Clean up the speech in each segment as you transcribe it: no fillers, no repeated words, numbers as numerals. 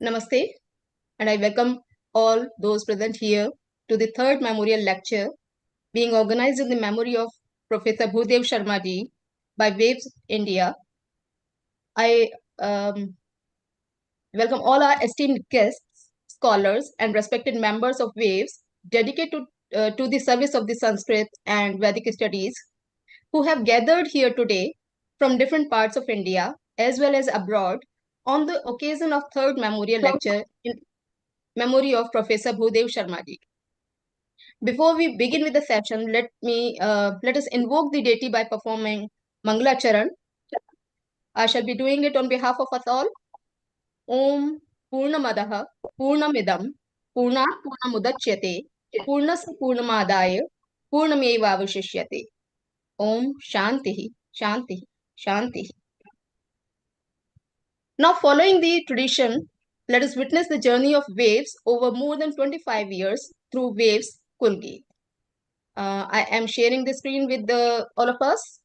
Namaste, and I welcome all those present here to the third memorial lecture being organized in the memory of Professor Bhudev Sharma ji by Waves India. I welcome all our esteemed guests, scholars, and respected members of Waves dedicated to the service of the Sanskrit and Vedic studies who have gathered here today from different parts of India as well as abroad on the occasion of third memorial lecture in memory of Professor Bhudev Sharma ji. Before we begin with the session, let us invoke the deity by performing Mangala Charan. I shall be doing it on behalf of us all. Om Purnamadaha Purnamidam Purnat Purnamudachyate Purnasya Purnamadaya Purnameva Avashishyate. Om Shanti Shanti Shanti. Now, following the tradition, let us witness the journey of Waves over more than 25 years through Waves Kulgi. I am sharing the screen with all of us.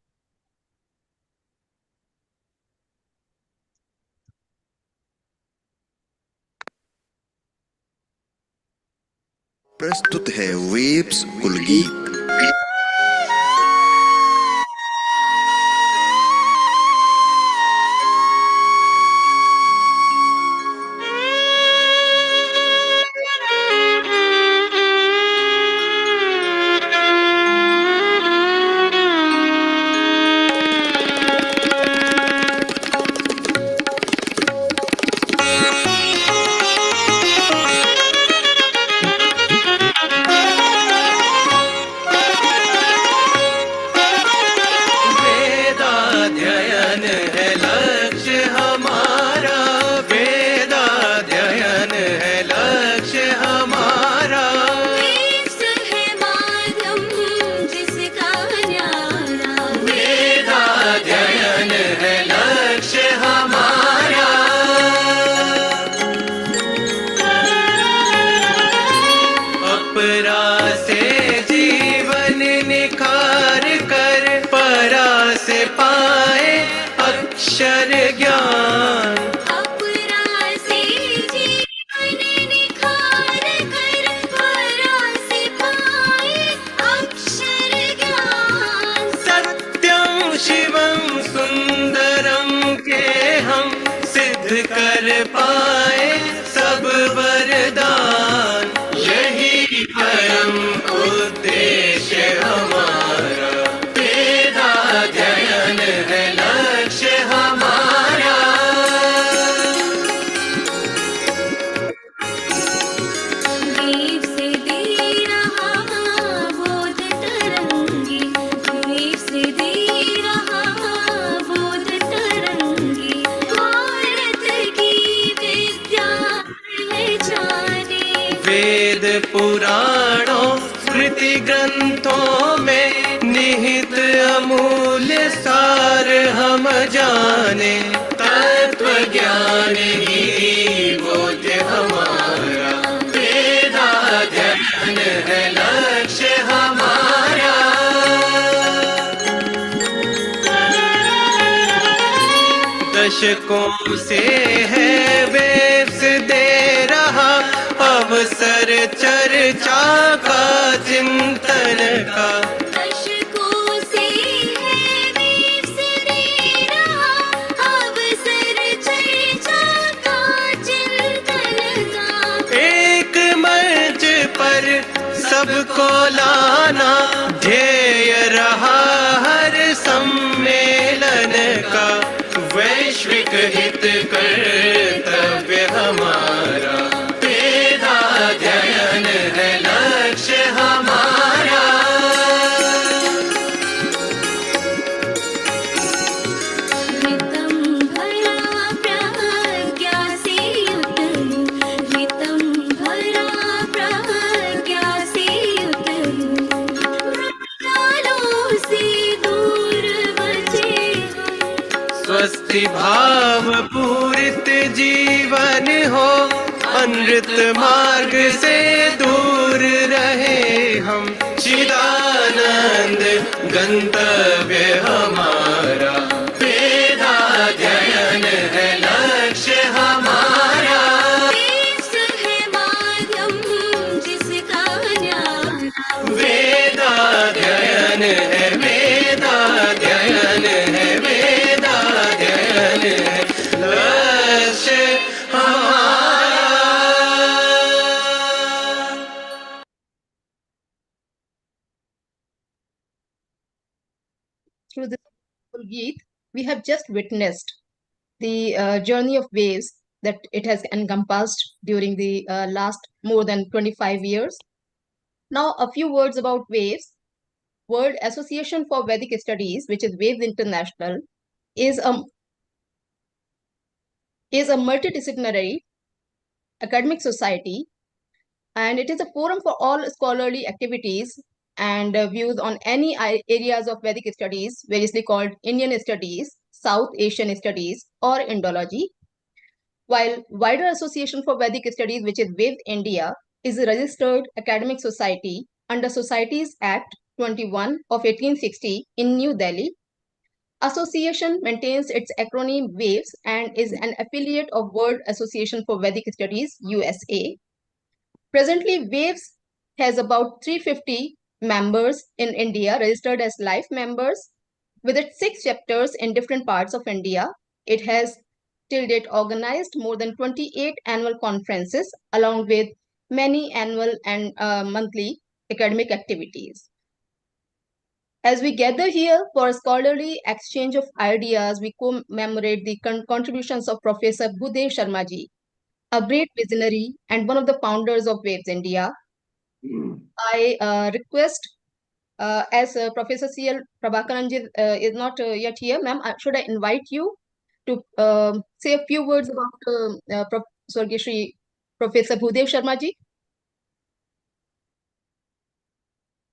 प्रस्तुत है waves कुलगीत। पुराणों स्मृति ग्रंथों में निहित अमूल्य सार हम जाने, तत्व ज्ञान ही बोध्य हमारा, वेदाध्ययन है लक्ष्य हमारा। दशकों से है वेव्स दे रहा अवसर चर्चा का चिंतन का। दशकों से है वेव्स दे रहा अवसर चर्चा का चिंतन का। एक मंच पर सबको लाना ध्येय रहा हर सम्मेलन का, वैश्विक हित कर्तव्य हमारा, वेदाध्ययन है लक्ष्य हमारा। हितं भरा प्रज्ञा से युतनु, हितं भरा प्रज्ञा से युतनु, मृत्यालों से दूर बचे हम। स्वस्थि भाव पूरित जीवन हो, अनृत मार्ग से दूर रहे हम, चिदानंद गंतव्य हमारा, वेदाध्ययन है लक्ष्य हमारा। through this Geet, we have just witnessed the journey of waves that it has encompassed during the last more than 25 years. Now, a few words about waves. World Association for Vedic Studies, which is Waves International, is a multidisciplinary academic society, and it is a forum for all scholarly activities and views on any areas of Vedic studies, variously called Indian studies, South Asian studies, or Indology. While wider Association for Vedic Studies, which is WIV India, is a registered academic society under Societies Act 21 of 1860 in New Delhi. Association maintains its acronym WAVES and is an affiliate of World Association for Vedic Studies, USA. Presently, WAVES has about 350 members in India registered as life members. With its 6 chapters in different parts of India, it has till date organized more than 28 annual conferences along with many annual and monthly academic activities. As we gather here for a scholarly exchange of ideas, we commemorate the contributions of Professor Bhudev Sharma ji, a great visionary and one of the founders of Waves India. I request, as Professor C.L. Prabhakaran is not yet here, ma'am, should I invite you to say a few words about Swargishri Professor Bhudev Sharma ji?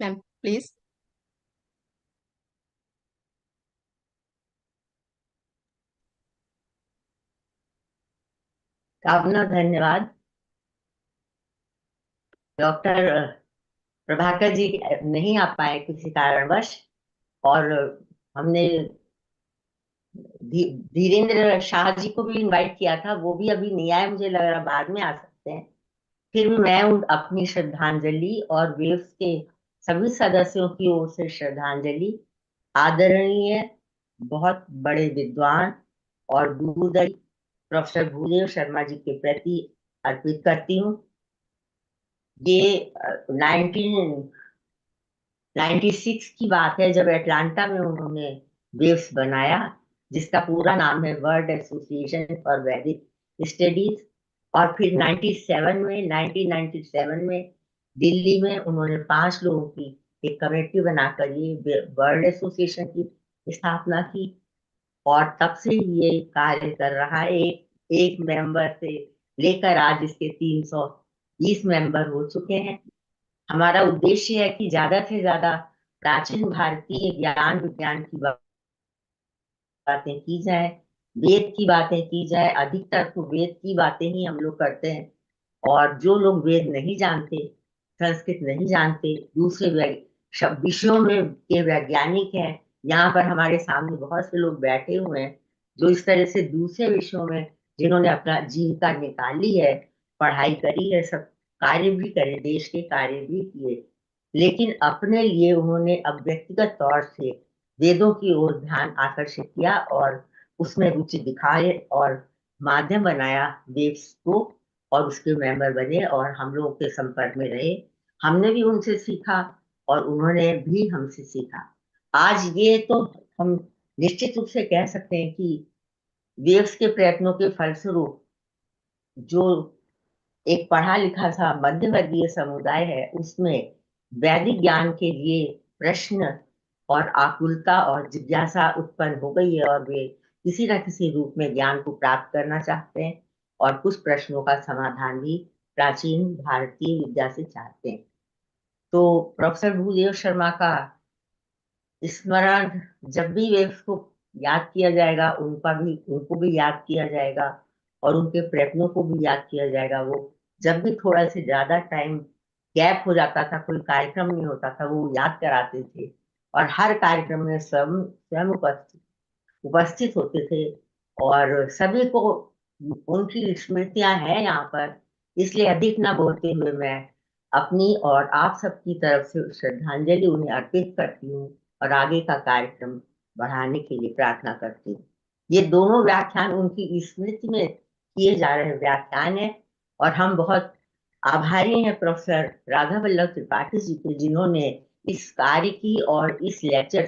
Ma'am, please. कामना धन्यवाद। Doctor Prabhakar ji नहीं आ पाए किसी कारणवश, और हमने धीरेन्द्र शाह जी को भी इनवाइट किया था, वो भी अभी नहीं आए, मुझे लग रहा बाद में आ सकते हैं। फिर भी मैं अपनी श्रद्धांजलि और वेव्स के सभी सदस्यों की ओर से श्रद्धांजलि आदरणीय बहुत बड़े विद्वान और दूरदर्शी प्रोफेसर भूदेव शर्मा जी के प्रति अर्पित करती हूँ। ये 1996 की बात है जब अटलांटा में उन्होंने वेव्स बनाया, जिसका पूरा नाम है वर्ल्ड एसोसिएशन फॉर वैदिक स्टडीज। और फिर 1997 में दिल्ली में उन्होंने 5 लोगों की एक कमेटी बनाकर ये वर्ल्ड एसोसिएशन की स्थापना की, और तब से ये कार्य कर रहा है। एक मेंबर से लेकर आज इसके 320 मेंबर हो चुके हैं। हमारा उद्देश्य है कि ज्यादा से ज्यादा प्राचीन भारतीय ज्ञान विज्ञान की बातें की जाए, वेद की बातें की जाए। अधिकतर तो वेद की बातें ही हम लोग करते हैं, और जो लोग वेद नहीं जानते, संस्कृत नहीं जानते, दूसरे विषयों में के वैज्ञानिक हैं, यहाँ पर हमारे सामने बहुत से लोग बैठे हुए हैं जो इस तरह से दूसरे विषयों में जिन्होंने अपना जीविका निकाली है, पढ़ाई करी है, सब कार्य भी करे, देश के कार्य भी किए, लेकिन अपने लिए उन्होंने अब व्यक्तिगत तौर से वेदों की ओर ध्यान आकर्षित किया और उसमें रुचि दिखाए और माध्यम बनाया वेव्स को, और उसके मेंबर बने और हम लोगों के संपर्क में रहे। हमने भी उनसे सीखा और उन्होंने भी हमसे सीखा। आज ये तो हम निश्चित रूप से कह सकते हैं कि वेव्स के प्रयत्नों के फलस्वरूप जो एक पढ़ा लिखा सा मध्यवर्गीय समुदाय है, उसमें वैदिक ज्ञान के लिए प्रश्न और आकुलता और जिज्ञासा उत्पन्न हो गई है, और वे किसी न किसी रूप में ज्ञान को प्राप्त करना चाहते हैं, और कुछ प्रश्नों का समाधान भी प्राचीन भारतीय विद्या से चाहते हैं। तो प्रोफेसर भूदेव शर्मा का स्मरण जब भी वे उसको याद किया जाएगा, उनको भी याद किया जाएगा, और उनके प्रयत्नों को भी याद किया जाएगा। वो जब भी थोड़ा से ज्यादा टाइम गैप हो जाता था, कोई कार्यक्रम नहीं होता था, वो याद कराते थे, और हर कार्यक्रम में स्वयं उपस्थित होते थे, और सभी को उनकी स्मृतियां हैं यहाँ पर। इसलिए अधिक ना बोलते हुए मैं अपनी और आप सबकी तरफ से श्रद्धांजलि उन्हें अर्पित करती हूँ, और आगे का कार्यक्रम बढ़ाने के लिए प्रार्थना करती हूँ। ये दोनों व्याख्यान उनकी स्मृति में किए जा रहे व्याख्यान है, और हम बहुत आभारी हैं प्रोफेसर राधा वल्लभ त्रिपाठी जी के, जिन्होंने इस कार्य की और इस लेक्चर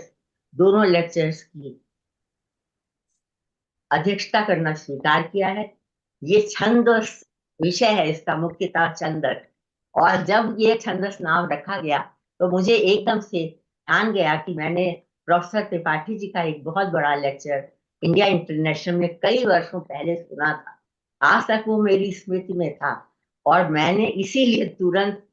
दोनों लेक्चर्स की अध्यक्षता करना स्वीकार किया है। ये छंदस विषय है, इसका मुख्यतः छंदस। और जब ये छंदस नाम रखा गया तो मुझे एकदम से ध्यान गया कि मैंने प्रोफेसर त्रिपाठी जी का एक बहुत बड़ा लेक्चर इंडिया इंटरनेशनल में कई वर्षों पहले सुना था। आज तक वो मेरी स्मृति में था और मैंने इसीलिए तुरंत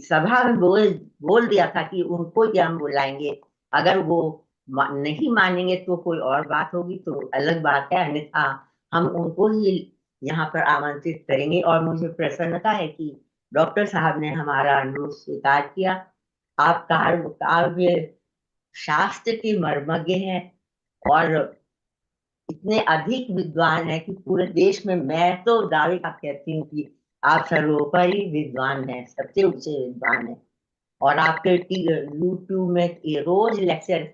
सभा में बोल बोल दिया था कि उनको ही हम बुलाएंगे। अगर वो नहीं मानेंगे तो कोई और बात होगी, तो अलग बात है, अन्यथा हम उनको ही यहाँ पर आमंत्रित करेंगे। और मुझे प्रसन्नता है कि डॉक्टर साहब ने हमारा अनुरोध स्वीकार किया। आप काव्य शास्त्र के मर्मज्ञ हैं और इतने अधिक विद्वान हैं कि पूरे देश में मैं तो दावे का कहती हूँ कि आप सर्वोपरि विद्वान हैं, सबसे ऊंचे विद्वान हैं। और आपके यूट्यूब में ये रोज लेक्चर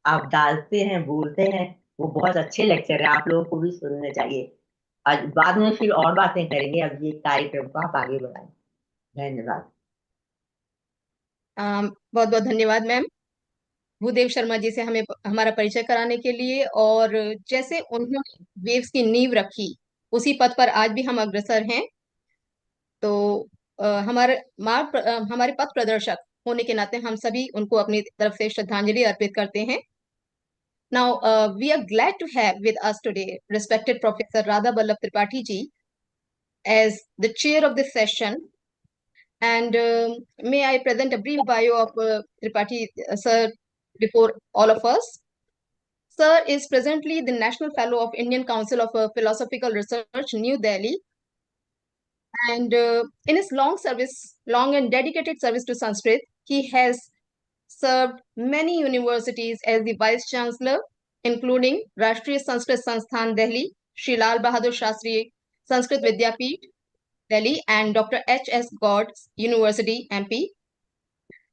आप डालते हैं, बोलते हैं, वो बहुत अच्छे लेक्चर है, आप लोगों को भी सुनने चाहिए। आज बाद में फिर और बातें करेंगे, अब ये कार्यक्रम को आप आगे बढ़ाएं। धन्यवाद। बहुत बहुत धन्यवाद मैम, भूदेव शर्मा जी से हमें हमारा परिचय कराने के लिए। और जैसे उन्होंने वेव्स की नींव रखी, उसी पथ पर आज भी हम अग्रसर हैं। तो हमारे पथ प्रदर्शक होने के नाते हम सभी उनको अपनी तरफ से श्रद्धांजलि अर्पित करते हैं। Now, we are glad to have with us today respected Professor Radha Vallabh Tripathi ji as the chair of this session. And may I present a brief bio of Tripathi sir before all of us. Sir is presently the National Fellow of Indian Council of Philosophical Research, New Delhi. And in his long and dedicated service to Sanskrit, he has served many universities as the Vice Chancellor, including Rashtriya Sanskrit Sansthan, Delhi, Shri Lal Bahadur Shastri Sanskrit Vidyapeeth, Delhi, and Dr. H.S. Gord's University, MP.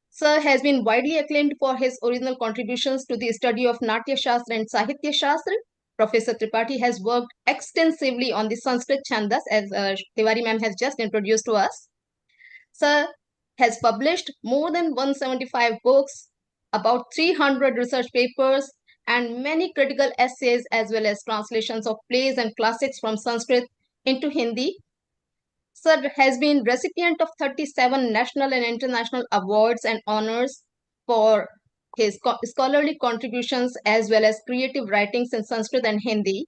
Sir has been widely acclaimed for his original contributions to the study of Natya Shastra and Sahitya Shastra. Professor Tripathi has worked extensively on the Sanskrit Chandas, as Tiwari ma'am has just introduced to us. Sir has published more than 175 books, about 300 research papers, and many critical essays, as well as translations of plays and classics from Sanskrit into Hindi. Sir has been recipient of 37 national and international awards and honors for his scholarly contributions as well as creative writings in Sanskrit and Hindi.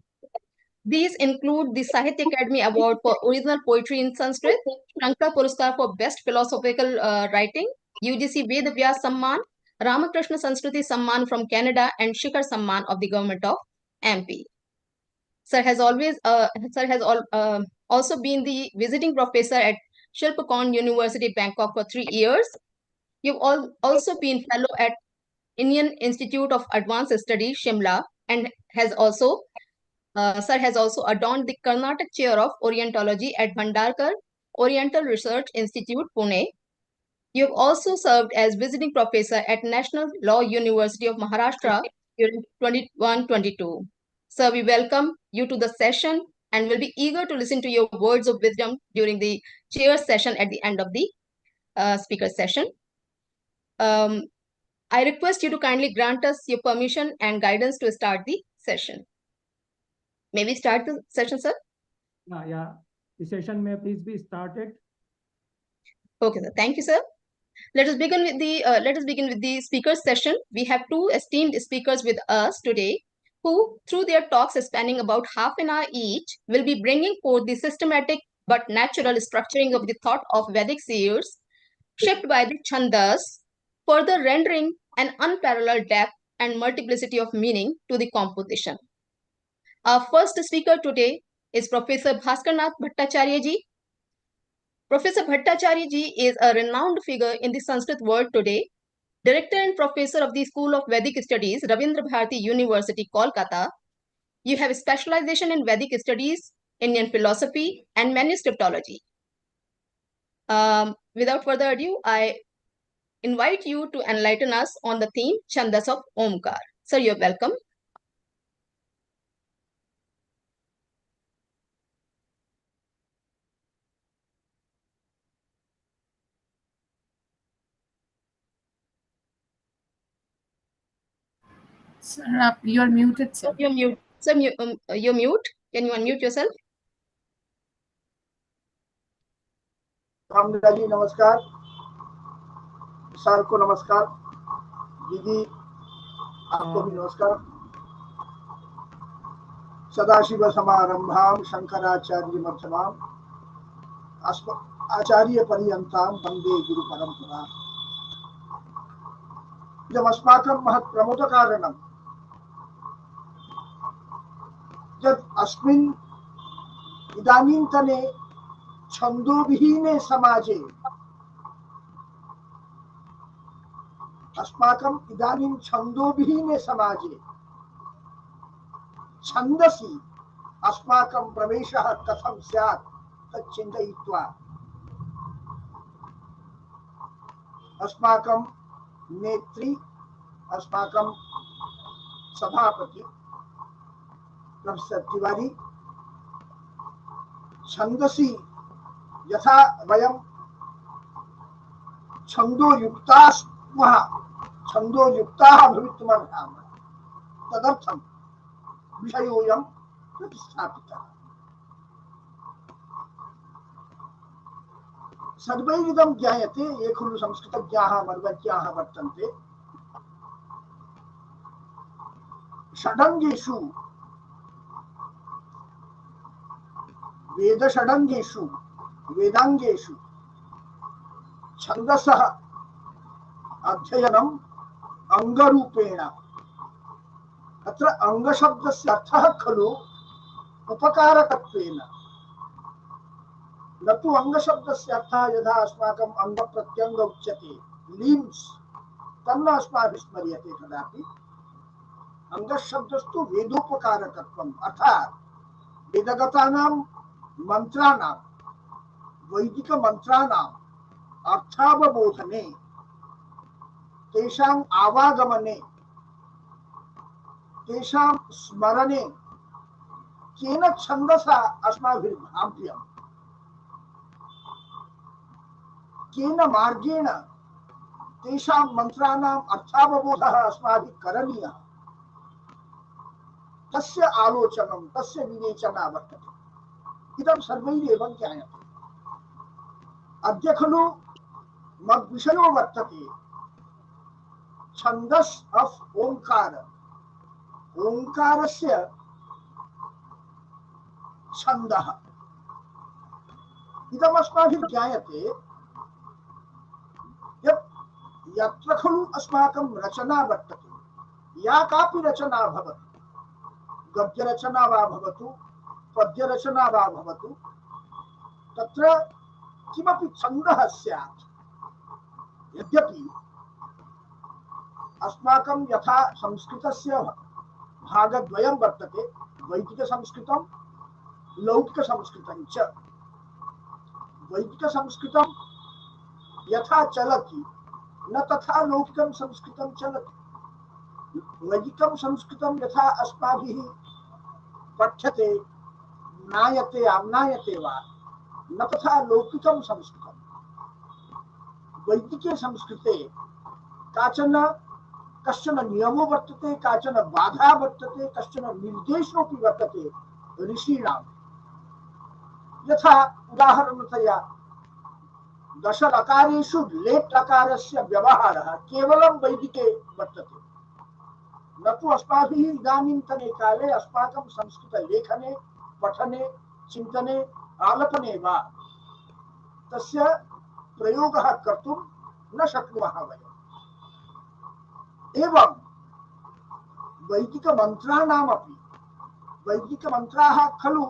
These include the Sahitya Academy Award for Original Poetry in Sanskrit, Shankar Puruskar for Best Philosophical Writing, UGC Ved Vyas Samman, Ramakrishna Sanskriti Samman from Canada, and Shikhar Samman of the Government of MP. Sir has also been the visiting professor at Shilpakon University, Bangkok for 3 years. You've also been fellow at Indian Institute of Advanced Study, Shimla, and Sir has also adorned the Karnataka Chair of Orientology at Bhandarkar Oriental Research Institute, Pune. You have also served as visiting professor at National Law University of Maharashtra during 21-22. Sir, we welcome you to the session and will be eager to listen to your words of wisdom during the chair session at the end of the speaker session. I request you to kindly grant us your permission and guidance to start the session. May we start the session, sir? Yeah. The session may please be started. Okay, sir. Thank you, sir. Let us begin with the speakers session. We have two esteemed speakers with us today who, through their talks spanning about half an hour each, will be bringing forth the systematic but natural structuring of the thought of Vedic seers, shaped by the Chandas, further rendering an unparalleled depth and multiplicity of meaning to the composition. Our first speaker today is Professor Bhaskarnath Bhattacharya ji. Professor Bhattacharya ji is a renowned figure in the Sanskrit world today, Director and Professor of the School of Vedic Studies, Ravindra Bharati University, Kolkata. You have a specialization in Vedic studies, Indian philosophy, and manuscriptology. Without further ado, I invite you to enlighten us on the theme Chandas of Omkar. Sir, you're welcome. Sir, you're muted, sir. You're mute. Sir, you're mute. Can you unmute yourself? रामदा जी नमस्कार, sir को नमस्कार, दीदी आपको भी नमस्कार। सदाशिव समारंभाम शंकराचार्य मध्यमाम आचार्य पर्यंताम वंदे गुरु परंपरा। जब अस्माकं महत् प्रमोद कारणं जब अस्मिन् इदानीन्तने छन्दोविहीने समाजे अस्माकं इदानीं छन्दोविहीने समाजे छन्दसि अस्माकं प्रवेशः कथं स्यात् तत् चिन्तयित्वा अस्माकं नेत्री अस्माकं सभापति प्रोफेसर तिवारी छन्दसि यथा वयं छन्दोयुक्ताः स्मः, छन्दोयुक्ताः भवितुमर्हामः, तदर्थं विषयोऽयं प्रतिष्ठापितः। सर्वैरिदं ज्ञायते ये खलु संस्कृतज्ञाः मर्मज्ञाः वर्तन्ते। षडङ्गेषु वेदषडङ्गेषु वेदाङ्गेषु छन्दसः अध्ययनम् अङ्गरूपेण। अत्र अङ्गशब्दस्य अर्थः खलु उपकारकत्वेन, न तु अङ्गशब्दस्य अर्थः यथा अस्माकम् अङ्गप्रत्यङ्ग उच्यते लिम्स्, तन्न अस्माभिः स्मर्यते कदापि। अङ्गशब्दस्तु वेदोपकारकत्वम्, अर्थात् वेदगतानां मंत्राणां वैदिक मंत्राणां अर्थावबोधने तेषां आवागमने तेषां स्मरणे केन छन्दसा अस्माभिर्भाव्यं, केन मार्गेण तेषां मंत्राणां अर्थावबोधः अस्माभिः करणीयः, तस्य आलोचनं तस्य विवेचना वर्तते। इदं सर्वैरेव ज्ञायते। अद्य खलु मद्विषयो वर्तते छन्दस् ऑफ ओंकार, ओंकारस्य छन्दः। इदम् अस्माभिः ज्ञायते यत् यत्र खलु अस्माकं रचना वर्तते, या कापि रचना भवतु, गद्यरचना वा भवतु पद्यरचना वा भवतु, तत्र किमपि छन्दः स्यात्। यद्यपि अस्माकं यथा संस्कृतस्य भागद्वयं वर्तते, वैदिकसंस्कृतं लौकिकसंस्कृतं च। वैदिकसंस्कृतं यथा चलति न तथा लौकिकं संस्कृतं चलति। वैदिकं संस्कृतं यथा अस्माभिः पठ्यते ज्ञायते आम्नायते वा, न तथा लौकिकं संस्कृतं। वैदिके संस्कृते कश्चन नियमो वर्तते, काचन बाधा वर्तते, कश्चन निर्देशोऽपि वर्तते ऋषीणां। यथा उदाहरणतया दशलकारेषु लेट् लकारस्य व्यवहारः केवलं वैदिके वर्तते, न तु अस्माभिः इदानीन्तने काले अस्माकं संस्कृतलेखने पठने चिन्तने आलपने वा तस्य प्रयोगः कर्तुं न शक्नुमः वयम्। एवं वैदिकमन्त्राणामपि, वैदिकमन्त्राः खलु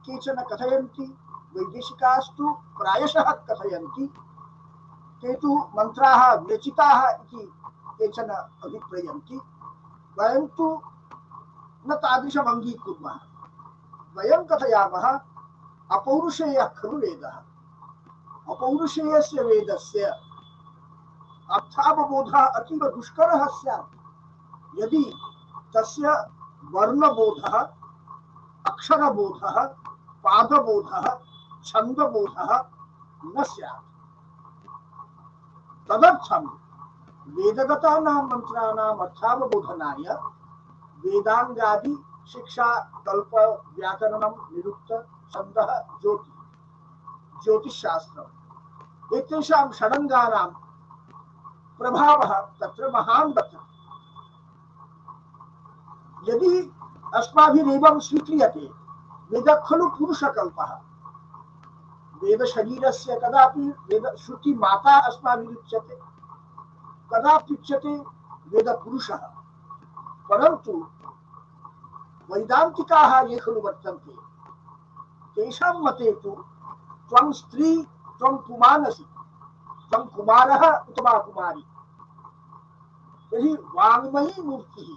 केचन कथयन्ति, वैदेशिकास्तु प्रायशः कथयन्ति, ते तु मन्त्राः व्यचिताः इति केचन अभिप्रयन्ति। वयं तु न तादृशम् अङ्गीकुर्मः। वयं कथयामः अपौरुषेयः खलु वेदः, अपौरुषेयस्य वेदस्य अर्थावबोधः अतीव दुष्करः स्यात् यदि तस्य वर्णबोधः, अक्षरबोधः, पादबोधः, छन्दबोधः न स्यात्। तदर्थं वेदगतानां मंत्राणां अर्थावबोधनाय वेदांगादि शिक्षा कल्प व्याकरणं निरुक्त छन्दः ज्योतिषशास्त्रम् एतेषां षडङ्गानां प्रभावः तत्र महान् वर्तते। यदि अस्माभिरेवं स्वीक्रियते वेद खलु पुरुषकल्पः, वेद शरीरस्य कदापि वेद श्रुति माता अस्माभिरुच्यते, कदाप्युच्यते वेद पुरुषः। परन्तु वैदान्तिकाः ये खलु वर्तन्ते तेषां मते तु त्वं स्त्री त्वं पुमानसि त्वं कुमारः अथवा कुमारी। तर्हि वाङ्मयी मूर्तिः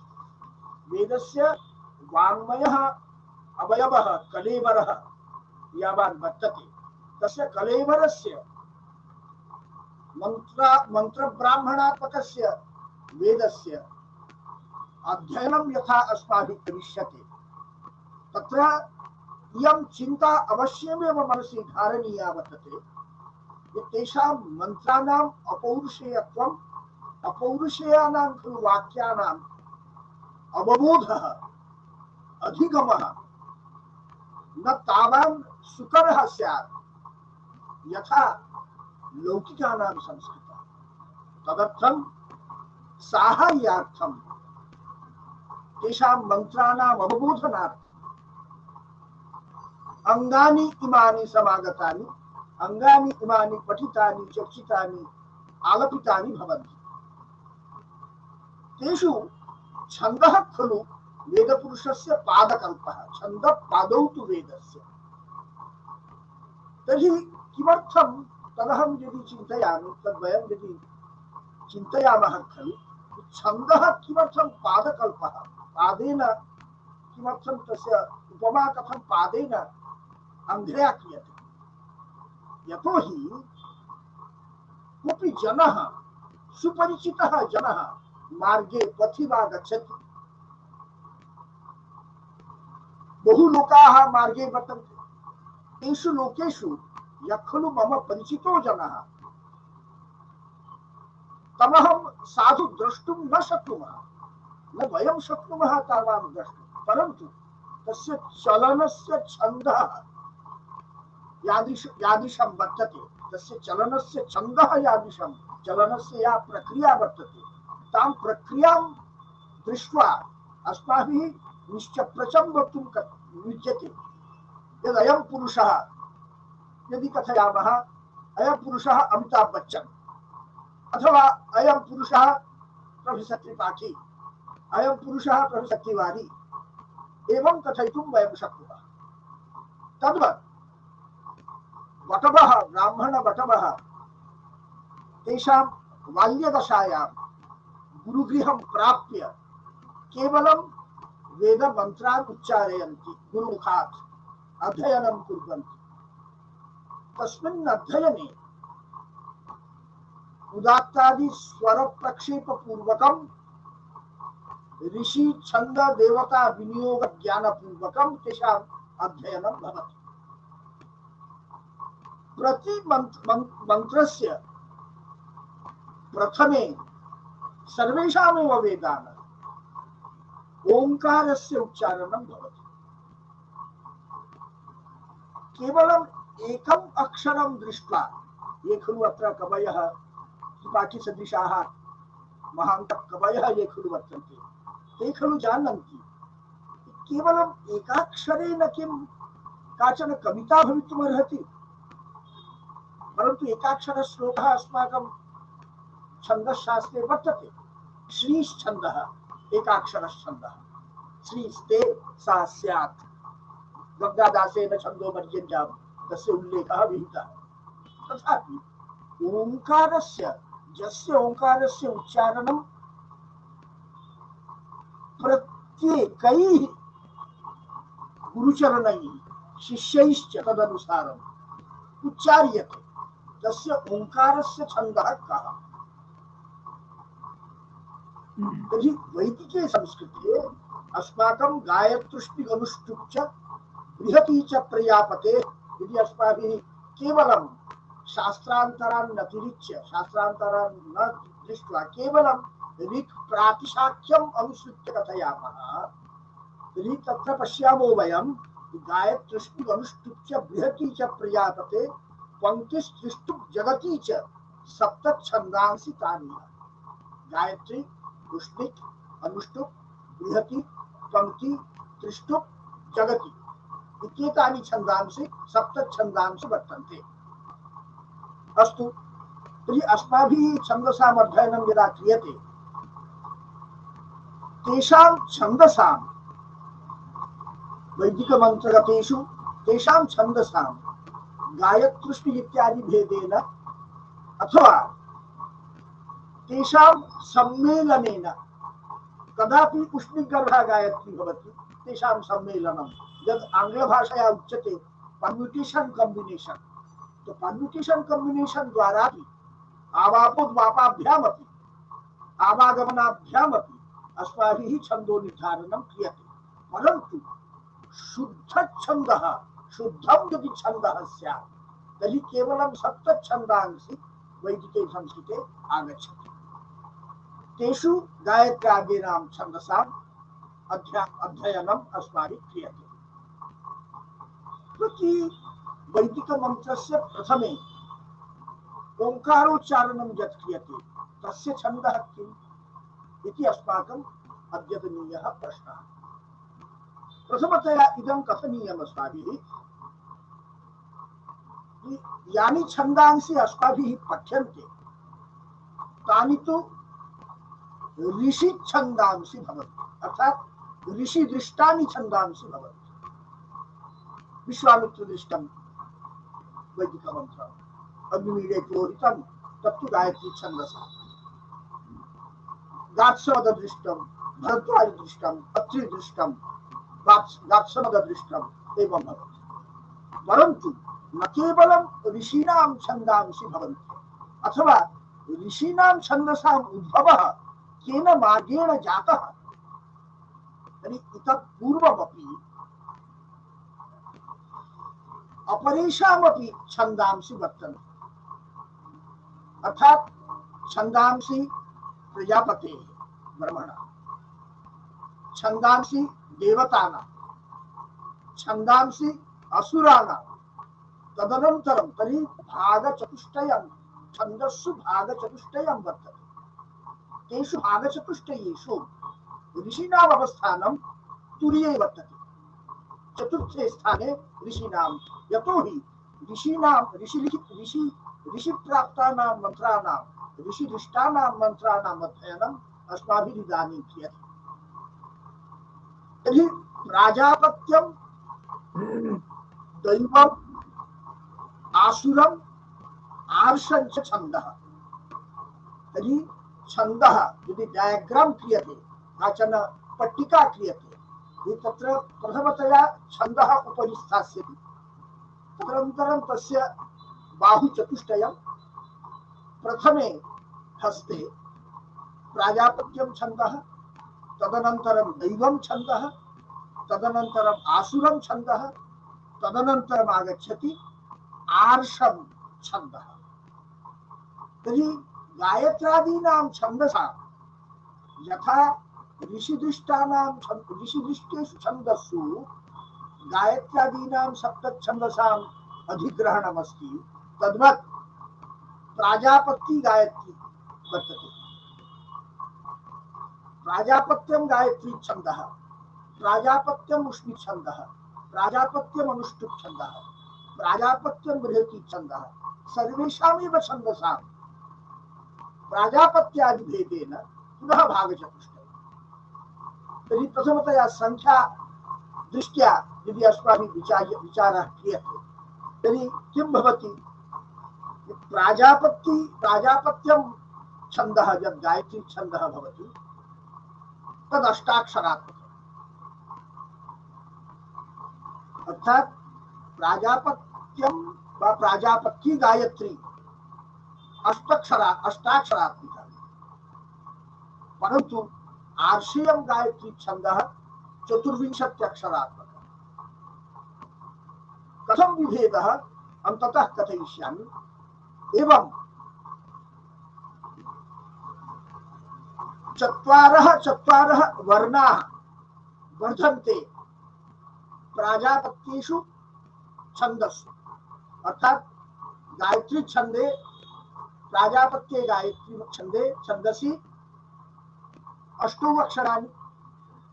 वेदस्य वाङ्मयः अवयवः कलेवरः यावान् वर्तते तस्य कलेवरस्य मंत्रब्राह्मणात्मकस्य वेदस्य अध्ययनं यथा अस्माभिः करिष्यते तत्र इयं चिन्ता अवश्यमेव मनसि धारणीया वर्तते यत् तेषां मन्त्राणाम् अपौरुषेयत्वम् अपौरुषेयानां खलु वाक्यानाम् अवबोधः अधिगमः न तावान् सुकरः स्यात् यथा लौकिकानां संस्कृतम्। तदर्थं साहाय्यार्थं तेषां मन्त्राणाम् अवबोधनार्थम् अंगानि इमानि समागतानि, अंगानि इमानि पठितानि चर्चितानि आलपितानि भवन्ति। तेषु छन्दः खलु वेदपुरुषस्य पादकल्पः, छन्दः पादौ तु वेदस्य। तर्हि किमर्थं तदहं यदि चिन्तयामि तद्वयं यदि चिन्तयामः खलु छन्दः किमर्थं पादकल्पः, पादेन किमर्थं तस्य उपमा कथं पादेन अन्ध्रया क्रियते। यतोहि कोऽपि जनः सुपरिचितः जनः मार्गे पथि वा गच्छति, बहु लोकाः मार्गे वर्तन्ते, तेषु लोकेषु यः खलु मम परिचितो जनः तमहं साधु द्रष्टुं न शक्नुमः, न वयं शक्नुमः तावान् द्रष्टुं, परन्तु तस्य चलनस्य छन्दः यादृशं वर्तते, तस्य चलनस्य छन्दः यादृशं, चलनस्य या प्रक्रिया वर्तते तां प्रक्रियां दृष्ट्वा अस्माभिः निश्चप्रचं वक्तुं युज्यते यदयं पुरुषः, यदि कथयामः अयं पुरुषः अमिताभ बच्चन अथवा अयं पुरुषः प्रोफेसर त्रिपाठी, अयं पुरुषः प्रोफेसर तिवारी, एवं कथयितुं वयं शक्नुमः। तद्वत् बटवः, ब्राह्मण बटवः तेषां बाल्यदशायां गुरुगृहं प्राप्य केवलं वेदमन्त्रान् उच्चारयन्ति, गुरुमुखात् अध्ययनं कुर्वन्ति। तस्मिन् अध्ययने उदात्तादि स्वर प्रक्षेप पूर्वकं ऋषि छंद देवता विनियोग ज्ञान पूर्वकं तेषाम् अध्ययनं भवति। प्रति मंत्रस्य प्रथमे सर्वेषामेव वेदानां ओंकारस्य उच्चारणं भवति। केवलम् एकम् अक्षरं दृष्ट्वा, ये खलु अत्र कवयः त्रिपाठीसदृशाः महान्तः कवयः ये खलु वर्तन्ते, ते खलु जानन्ति केवलम् एकाक्षरेण किं काचन कविता भवितुमर्हति। परन्तु एकाक्षरश्लोकः अस्माकं छन्दशास्त्रे वर्तते। श्रीश्छन्दः एकाक्षरश्छन्दः, श्रीस्ते सा स्यात्, गङ्गादासेन छन्दो मर्यन्तां तस्य उल्लेखः विहितः। तथापि ओंकारस्य, यस्य ओंकारस्य उच्चारणं प्रत्येकैः गुरुचरणैः शिष्यैश्च तदनुसारम् उच्चार्यते, तस्य ओंकारस्य छन्दः कः? तर्हि वैदिके संस्कृते अस्माकं गायत्रुष्टिगनुष्टुप् च बृहती च प्रजापते, यदि अस्माभिः केवलं शास्त्रान्तरान् अतिरिच्य, शास्त्रान्तरान् न दृष्ट्वा केवलं ऋक् प्रातिशाख्यम् अनुसृत्य कथयामः तर्हि तत्र पश्यामो वयं गायत्रीष्टुप् अनुष्टुप् च बृहती च प्रजापते पंक्तिस्त्रिष्टुप् जगती च सप्त छन्दांसि तानि। गायत्री, पुष्पिक, अनुष्टुप, बृहति, पंक्ति, त्रिष्टुप, जगति इत्येतानि छन्दांसि सप्त छन्दांसि वर्तन्ते। अस्तु, तर्हि अस्माभिः छन्दसाम् अध्ययनं यदा क्रियते तेषां छन्दसां वैदिकमन्त्रगतेषु तेषां छन्दसां गायत्रीष्टि इत्यादि भेदेन अथवा तेषां सम्मेलनेन कदापि उष्णिगर्भा गायत्री भवति, तेषां सम्मेलनं यद् आङ्ग्लभाषया उच्यते परम्यूटेशन कॉम्बिनेशन, तो परम्यूटेशन कॉम्बिनेशन द्वारा भी आवापोद्वापाभ्यामपि आवागमनाभ्यामपि अस्माभिः छन्दो निर्धारणं क्रियते। परन्तु शुद्धछन्दः शुद्धं यदि छन्दः स्यात् तर्हि केवलं सप्त छन्दांसि वैदिके संस्कृते आगच्छति। तेषु गायत्र्यादीनां छन्दसाम् अध्ययनम् अस्माभिः क्रियते। प्रति वैदिकमन्त्रस्य प्रथमे ओङ्कारोच्चारणं यत् क्रियते तस्य छन्दः किम् इति अस्माकम् अद्यतनीयः प्रश्नः। प्रथमतया इदं कथनीयम् अस्माभिः कि यानि छन्दांसि अस्माभिः पठ्यन्ते तानि तु ऋषि छन्दांसि भवन्ति, अर्थात् ऋषि दृष्टानि छन्दांसि भवन्ति। विश्वामित्र दृष्टं वैदिकमन्त्रम्, अग्निमीळे पुरोहितं तत्तु गायत्री छन्दसा, गात्समद दृष्टं, भरद्वाज दृष्टं, अत्रि दृष्टं, गात्समद दृष्टम् एवं भवति। परन्तु न केवलं ऋषीणां छन्दांसि भवन्ति, अथवा ऋषीणां छन्दसाम् उद्भवः केन मार्गेण जातः, तर्हि इतः पूर्वमपि अपरेषामपि छन्दांसि वर्तन्ते। अर्थात् छन्दांसि प्रजापतेः ब्रह्मणा, छन्दांसि देवतानां, छन्दांसि असुराणां, तदनन्तरं तर्हि भागचतुष्टयं छन्दस्सु भागचतुष्टयं वर्तते। तेषु भागचतुष्टयेषु ऋषीणाम् अवस्थानं तुर्ये वर्तते, चतुर्थे स्थाने ऋषीणां, यतोहि ऋषिप्राप्तानां मन्त्राणां ऋषिदृष्टानां मन्त्राणाम् अध्ययनम् अस्माभिः इदानीं क्रियते। तर्हि प्राजापत्यं दैवम् आसुरम् आर्षं च छन्दः। तर्हि छन्दः यदि डायग्राम क्रियते, काचन पट्टिका क्रियते, तत्र प्रथमतया छन्दः उपरि स्थास्यति, तदनन्तरं तस्य बाहुचतुष्टयं, प्रथमे हस्ते प्राजापत्यं छन्दः, तदनन्तरं दैवं छन्दः, तदनन्तरम् आसुरं छन्दः, तदनन्तरम् आगच्छति आर्षं छन्दः। तर्हि गायत्रादीनां छन्दसां यथा ऋषिदृष्टेषु छन्दस्सु गायत्रादीनां सप्तछन्दसाम् अधिग्रहणमस्ति, तद्वत् प्राजापत्य गायत्री वर्तते। प्राजापत्यं गायत्री छन्दः, प्राजापत्यम् उष्णि छन्दः, प्राजापत्यम् अनुष्टुप् छन्दः, प्राजापत्यं बृहति छन्दः, सर्वेषामेव छन्दसां प्राजापत्यादिभेदेन पुनः भागचतुष्टयम्। तर्हि प्रथमतया संख्या दृष्ट्या यदि अस्माभिः विचारः क्रियते तर्हि किं भवति, प्राजापत्यं छन्दः यद् गायत्री छन्दः भवति तद् अष्टाक्षरात्मकम्, अर्थात् प्राजापत्यं वा प्राजापत्य गायत्री अष्टाक्षरात्मिका, परंतु आर्षेयं गायत्री छन्दः चतुर्विंशत्यक्षरात्मकः। कथं विभेदः अन्ततः कथयिष्यामि। एवं चत्वारः वर्णाः वर्धन्ते प्राजापत्येषु छन्दसि, अर्थात गायत्री छंदे, प्राजापत्ये गायत्री छंदे छंदसि अष्टौ अक्षराणि,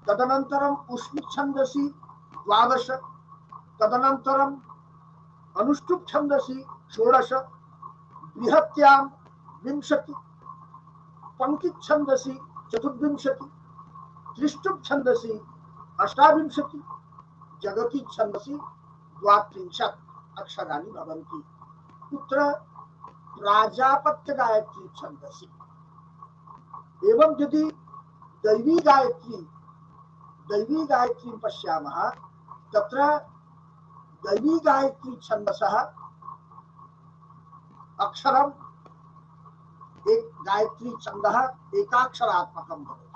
तदनन्तरम् उष्णिक् छंदसि द्वादश, तदनन्तरम् अनुष्टुप् छंदसि षोडश, बृहत्यां विंशति, पंक्तिक् छंदसि चतुर्विंशति, त्रिष्टुप् छंदसि अष्टाविंशति, जगति छंदसि द्वात्रिंशत् अक्षराणि भवन्ति। कुत्र? प्राजापत्य गायत्री छंदसि। एवं यदि दैवी गायत्री पश्यामः, तत्र दैवी गायत्री छंदसः अक्षरम् एक गायत्री छंदः एकाक्षरात्मकं भवति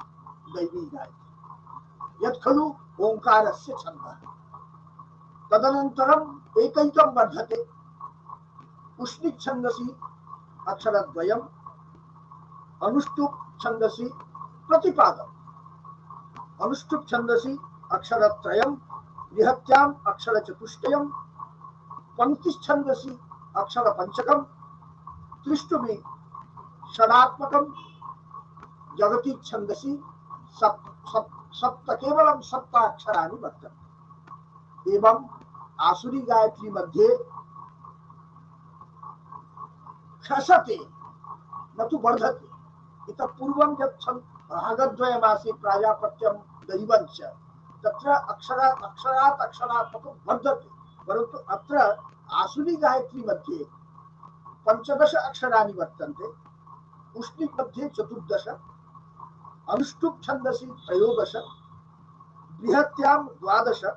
दैवी गायत्री, यत् खलु ओंकारस्य छन्दः। तदनन्तरम् एकैकं वर्धते। उष्णिक् छन्दसि अक्षरद्वयम्, अनुष्टुप् छन्दसि प्रतिपादम्, अनुष्टुप् छन्दसि अक्षरत्रयम्, बृहत्याम् अक्षरचतुष्टयम्, पंक्तिश्छन्दसि अक्षरपञ्चकम्, त्रिष्टुमि षडात्मकम्, जगति छन्दसि सप्त केवलं सप्त अक्षराणि वर्तन्ते। एवं आसुरी गायत्री मध्ये क्षसते न तु वर्धते। इतः पूर्वं यत् भागद्वयमासीत् प्राजापत्यं दैवञ्च, तत्र अक्षरात् अक्षरात्मकं वर्धते, परन्तु अत्र आसुरी गायत्री मध्ये 15 अक्षराणि वर्तन्ते, उष्णिक् मध्ये 14, अनुष्टुप् छन्दसि 13, बृहत्यां 12,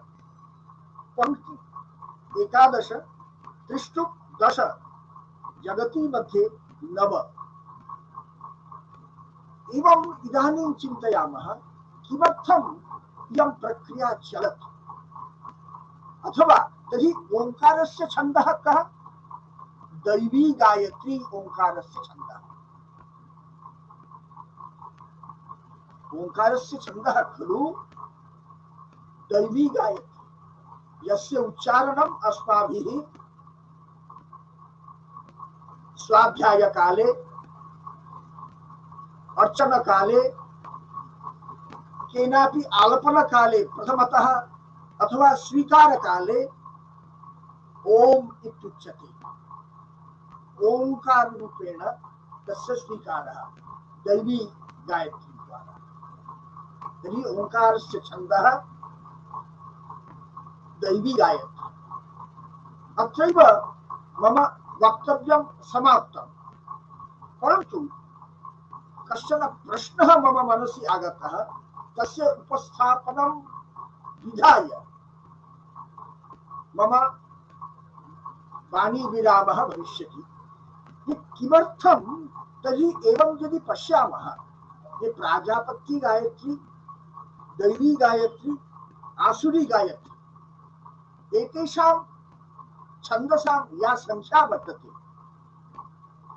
पंक्ति 11, त्रिष्टुप् 10, जगति मध्ये 9। एवं इदानीं चिन्तयामः किमर्थम् इयं प्रक्रिया चलति, अथवा तर्हि ओंकारस्य छन्दः कः? दैवी गायत्री ओंकारस्य छन्दः। ओंकारस्य छन्दः खलु दैवी गायत्री, यस्य उच्चारणम् अस्माभिः स्वाध्याय काले, अर्चन काले, केनापि आलपन काले प्रथमतः अथवा स्वीकार काले ओम इत्युच्यते। ओंकार रूपेण तस्य स्वीकारः दैवी गायत्री द्वारा। तर्हि ओंकारस्य छन्दः दैवी गायत्री। अत्रैव मम वक्तव्यं समाप्तं, परन्तु कश्चन प्रश्नः मम मनसि आगतः, तस्य उपस्थापनं विधाय मम वाणी विरामः भविष्यति। किमर्थं तर्हि एवं यदि पश्यामः, ये प्राजापत्य गायत्री, दैवी गायत्री, आसुरी गायत्री, एतेषां छन्दसां या संख्या वर्तते,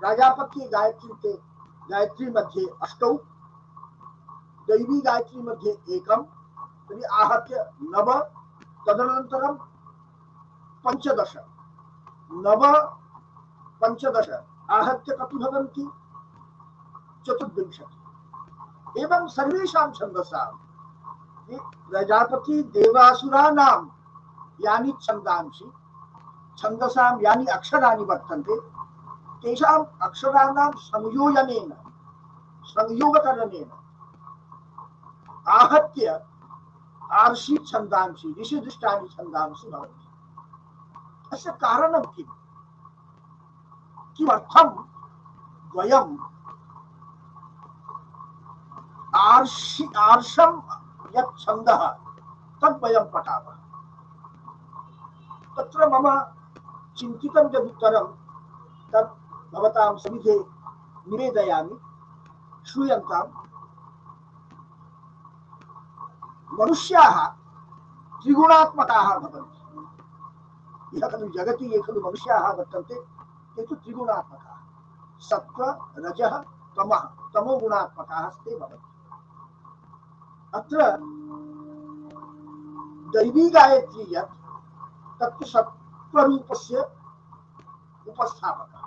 प्राजापत्य गायत्री मध्ये 8, दैवी गायत्री मध्ये 1, तर्हि आहत्य 9, तदनन्तरं 15, 9 15 आहत्य कति भवन्ति? 24। एवं सर्वेषां छन्दसां प्रजापति देवासुराणां यानि छन्दांसि, छन्दसां यानि अक्षराणि वर्तन्ते, तेषाम् अक्षराणां संयोजनेन, संयोगकरणेन आहत्य आर्षि छन्दांसि, ऋषिदृष्टानि छन्दांसि भवन्ति। अस्य कारणं किम्? किमर्थं वयम् आर्षं यत् छन्दः तद् वयं पठामः? तत्र मम चिन्तितं यदुत्तरं तत् भवतां सविधे निवेदयामि, श्रूयन्ताम्। मनुष्याः त्रिगुणात्मकाः भवन्ति। यः खलु जगति ये खलु मनुष्याः वर्तन्ते, ते तु त्रिगुणात्मकाः, सत्त्व रजः तमः, तमोगुणात्मकाः ते भवन्ति। अत्र दैवी गायत्री यत् तत्तु सत्त्वरूपस्य उपस्थापकः,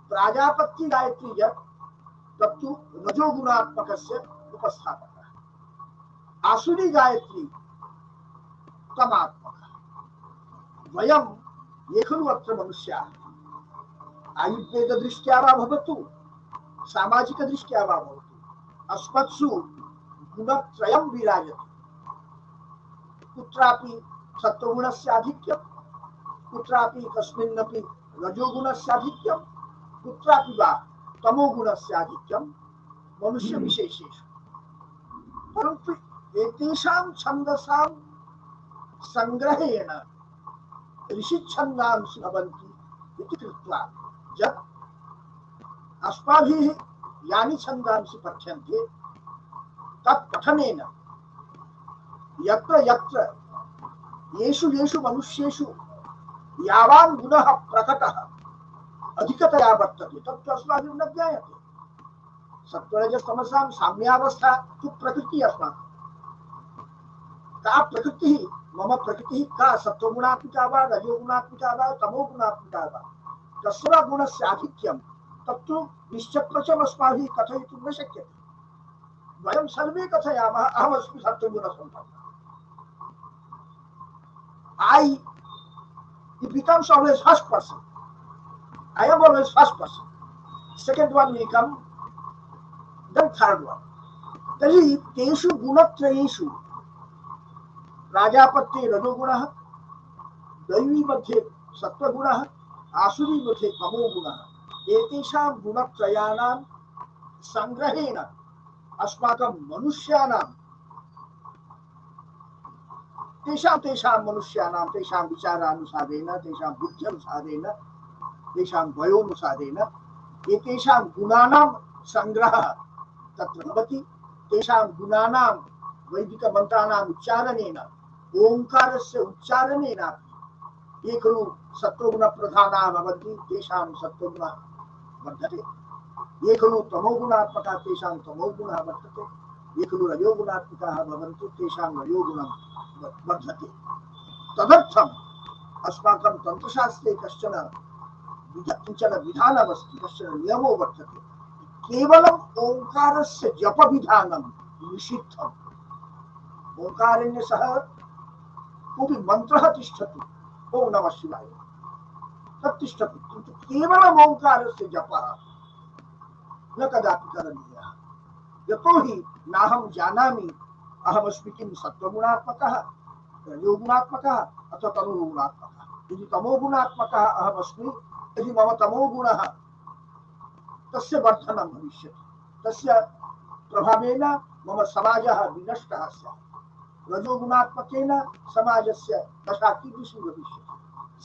प्राजापत्य गायत्री यत् तत्तु रजोगुणात्मकस्य उपस्थापकः, आसुरी गायत्री तमात्मकः। वयं ये खलु अत्र मनुष्याः, आयुर्वेददृष्ट्या वा भवतु सामाजिकदृष्ट्या वा भवतु अस्मत्सु गुणत्रयं विराजते। कुत्रापि सत्त्वगुणस्य आधिक्यं, कुत्रापि कस्मिन्नपि रजोगुणस्य आधिक्यं, कुत्रापि वा तमोगुणस्य आधिक्यं मनुष्यविशेषेषु। परन्तु एतेषां छन्दसां संग्रहेण ऋषिच्छन्दांसि भवन्ति इति कृत्वा यत् अस्माभिः यानि छन्दांसि पठ्यन्ते तत् पठनेन यत्र यत्र येषु येषु मनुष्येषु यावान् गुणः प्रकटः अधिकतया वर्तते तत्तु अस्माभिः न ज्ञायते। सत्त्वरजस्तमसां साम्यावस्था तु प्रकृतिः अस्माकं। का प्रकृतिः, मम प्रकृतिः का सत्त्वगुणात्मिका वा रजोगुणात्मिका वा तमोगुणात्मिका वा, तस्य वा गुणस्य आधिक्यं तत्तु निश्चप्रचम् अस्माभिः कथयितुं न शक्यते। वयं सर्वे कथयामः अहमस्मि सत्त्वगुणसम्पन्नः। I, it becomes always first person. I am always first person. Second one will come, then third one. तर्हि तेषु गुणत्रयेषु प्राजापत्ये रजोगुणः, दैवी मध्ये सत्त्वगुणः, आसुरी मध्ये तमोगुणः, एतेषां गुणत्रयाणां संग्रहेण अस्माकं मनुष्याणां तेषां मनुष्याणां तेषां विचारानुसारेण, तेषां बुद्ध्यनुसारेण, तेषां वयोनुसारेण एतेषां गुणानां संग्रहः तत्र भवति। तेषां गुणानां वैदिकमन्त्राणाम् उच्चारणेन, ओङ्कारस्य उच्चारणेन ये खलु सत्त्वगुणप्रधानाः भवन्ति तेषां सत्त्वगुणः वर्धते, ये खलु तमोगुणात्मकाः तेषां तमोगुणः वर्तते, ये खलु रजोगुणात्मकाः भवन्ति तेषां रजोगुणं वर्धते। तदर्थम् अस्माकं तन्त्रशास्त्रे किञ्चन विधानमस्ति, कश्चन नियमो वर्तते। केवलम् ओङ्कारस्य जपविधानं निषिद्धम्। ओङ्कारेण सह कोऽपि मन्त्रः तिष्ठति, ॐ नमः शिवाय तत् तिष्ठति, किन्तु केवलम् ओङ्कारस्य जपः न कदापि करणीयः। यतोहि नाहं जानामि अहमस्मि किं सत्त्वगुणात्मकः, रजोगुणात्मकः अथवा तमोगुणात्मकः। यदि तमोगुणात्मकः अहमस्मि तर्हि मम तमोगुणः तस्य वर्धनं भविष्यति, तस्य प्रभावेन मम समाजः विनष्टः स्यात्। रजोगुणात्मकेन समाजस्य दशा कीदृशी भविष्यति,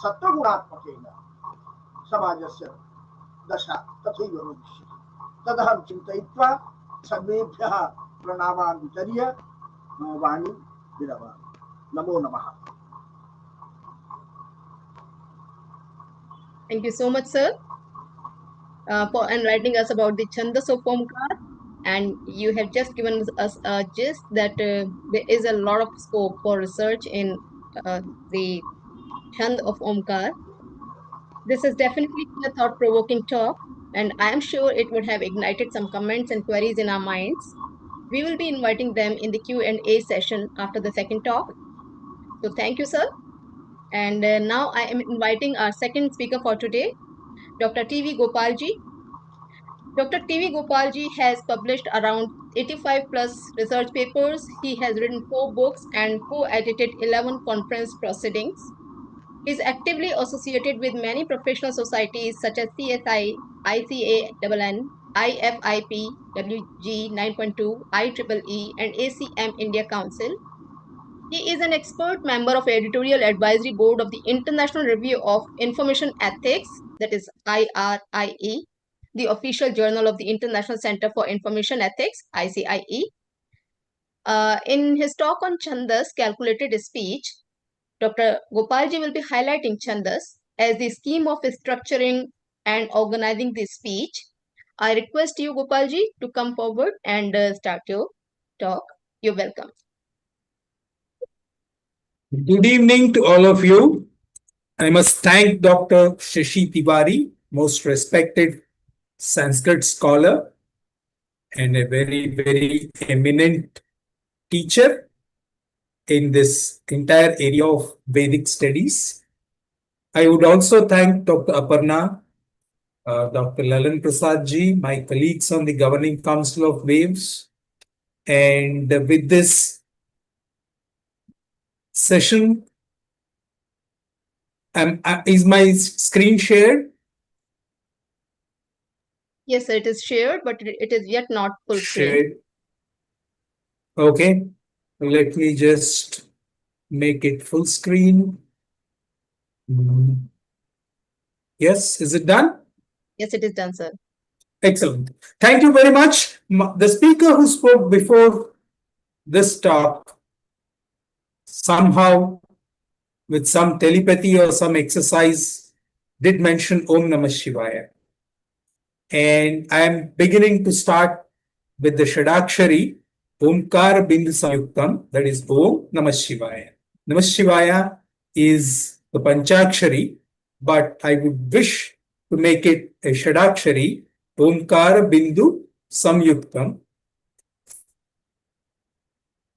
सत्त्वगुणात्मकेन समाजस्य दशा तथैव भविष्यति। तदहं चिन्तयित्वा सर्वेभ्यः प्रणामान् वितर्य मम वाणीं विरमामि। नमो नमः। Thank you so much, sir, for enlightening us about the Chandas of Omkar. And you have just given us a gist that there is a lot of scope for research in the Chand of Omkar. This is definitely a thought-provoking talk, and I am sure it would have ignited some comments and queries in our minds. We will be inviting them in the Q&A session after the second talk. So thank you, sir. And now I am inviting our second speaker for today, Dr. T.V. Gopalji. Dr. T.V. Gopalji has published around 85 plus research papers. He has written 4 books and co-edited 11 conference proceedings. He is actively associated with many professional societies such as CSI, ICANN, IFIP, WG 9.2, IEEE, and ACM India Council. He is an expert member of editorial advisory board of the International Review of Information Ethics, that is IRIE, the official journal of the International Center for Information Ethics, ICIE. In his talk on Chandas, calculated speech, Dr. Gopalji will be highlighting Chandas as the scheme of structuring and organizing the speech. I request you, Gopalji, to come forward and start your talk. You're welcome. Good evening to all of you. I must thank Dr. Shashi Tiwari, most respected Sanskrit scholar and a very, very eminent teacher in this entire area of Vedic studies. I would also thank Dr. Aparna, Dr. Lalan Prasad ji, my colleagues on the Governing Council of Waves. And with this session, is my screen shared? Yes, sir, it is shared, but it is yet not full screen. Shared. Okay. Let me just make it full screen. Yes, is it done? Yes, it is done, sir. Excellent. Thank you very much. The speaker who spoke before this talk, somehow with some telepathy or some exercise, did mention Om Namah Shivaya. And I am beginning to start with the Shadakshari, Omkar Bindu Samyuktam, that is Om Namah Shivaya. Namah Shivaya is the Panchakshari, but I would wish to make it a Shadakshari, Omkar Bindu Samyuktam.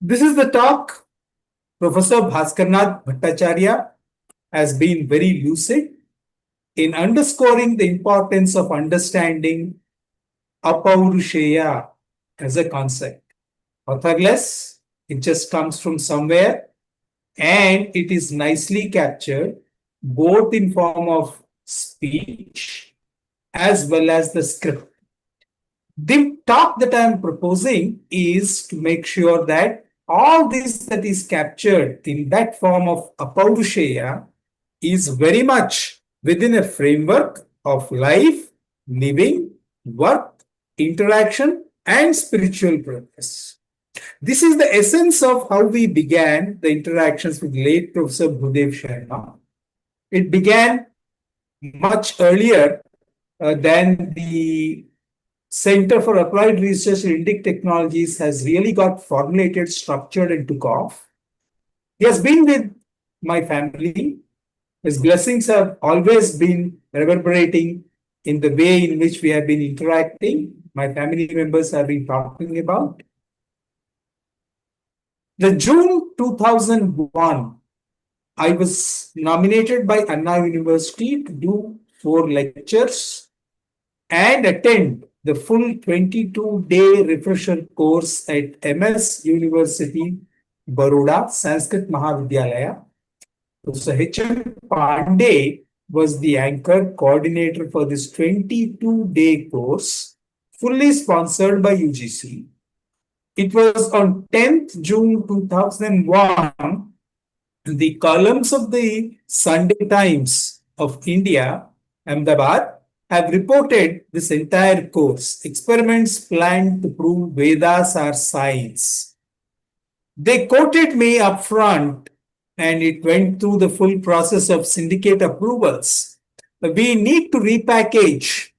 This is the talk. Professor Bhaskarnath Bhattacharya has been very lucid in underscoring the importance of understanding Apaurusheya as a concept. Authorless, it just comes from somewhere, and it is nicely captured both in form of speech as well as the script. The talk that I am proposing is to make sure that all this that is captured in that form of Apaurusheya is very much within a framework of life, living, work, interaction, and spiritual progress. This is the essence of how we began the interactions with late Professor Bhudev Sharma. It began much earlier than the Center for Applied Research in Indic Technologies has really got formulated, structured, and took off. He has been with my family. His blessings have always been reverberating in the way in which we have been interacting. My family members have been talking about. The June 2001, I was nominated by Anna University to do 4 lectures and attend the full 22-day refresher course at MS University, Baroda, Sanskrit Mahavidyalaya. So H.M. Pandey was the anchor coordinator for this 22-day course, fully sponsored by UGC. It was on 10th June 2001, the columns of the Sunday Times of India, Ahmedabad, have reported this entire course, experiments planned to prove Vedas are science. They quoted me up front, and it went through the full process of syndicate approvals. We need to repackage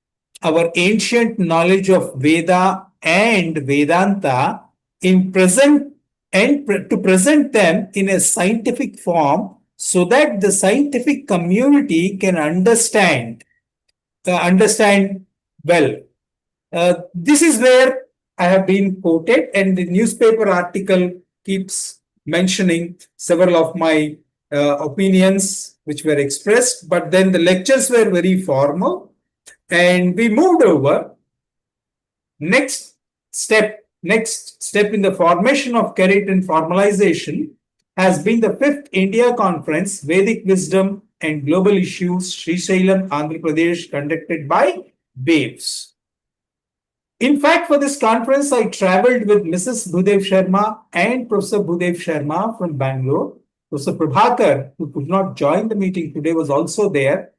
our ancient knowledge of Veda and Vedanta in present and to present them in a scientific form so that the scientific community can understand well. This is where I have been quoted, and the newspaper article keeps mentioning several of my opinions which were expressed, but then the lectures were very formal, and we moved over. Next step in the formation of Kerit and formalization has been the 5th India Conference, Vedic Wisdom and Global Issues, Srisailam, Andhra Pradesh, conducted by Waves. In fact, for this conference, I traveled with Mrs. Bhudev Sharma and Professor Bhudev Sharma from Bangalore. Professor Prabhakar, who could not join the meeting today, was also there.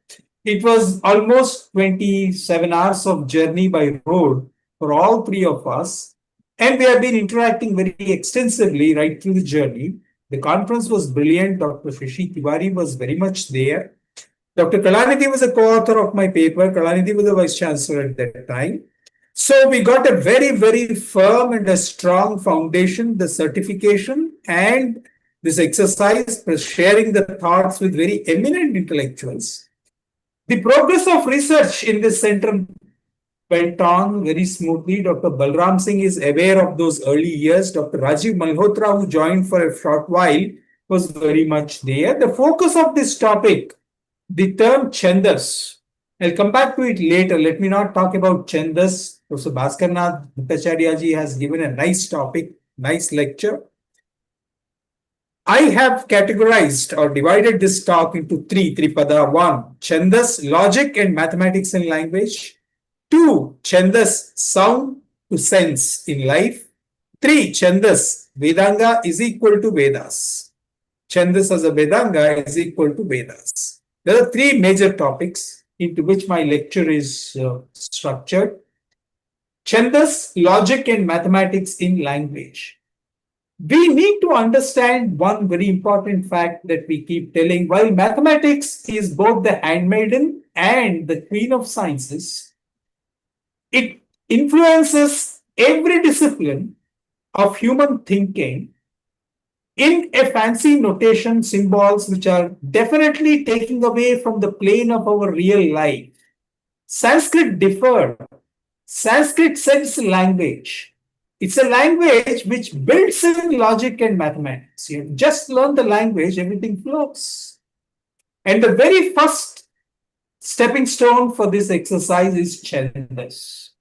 It was almost 27 hours of journey by road for all 3 of us. And we have been interacting very extensively right through the journey. The conference was brilliant. Dr. Shashi Tiwari was very much there. Dr. Kalanidhi was a co-author of my paper. Kalanidhi was the vice chancellor at that time. So we got a very, very firm and a strong foundation, the certification and this exercise, sharing the thoughts with very eminent intellectuals. The progress of research in this center went on very smoothly. Dr. Balram Singh is aware of those early years. Dr. Rajiv Malhotra, who joined for a short while, was very much there. The focus of this topic, the term Chandas, I'll come back to it later. Let me not talk about Chandas. Professor Bhaskarnath Bhattacharya ji has given a nice topic, nice lecture. I have categorized or divided this talk into three pada. One, Chandas, logic and mathematics in language. Two, Chandas, sound to sense in life. Three, Chandas, Vedanga is equal to Vedas. Chandas as a Vedanga is equal to Vedas. There are three major topics into which my lecture is structured. Chandas, logic and mathematics in language. We need to understand one very important fact that we keep telling. While mathematics is both the handmaiden and the queen of sciences, it influences every discipline of human thinking in a fancy notation, symbols which are definitely taking away from the plane of our real life. Sanskrit differed. Sanskrit sense language. It's a language which builds in logic and mathematics. You just learn the language, everything flows. And the very first stepping stone for this exercise is Chandas.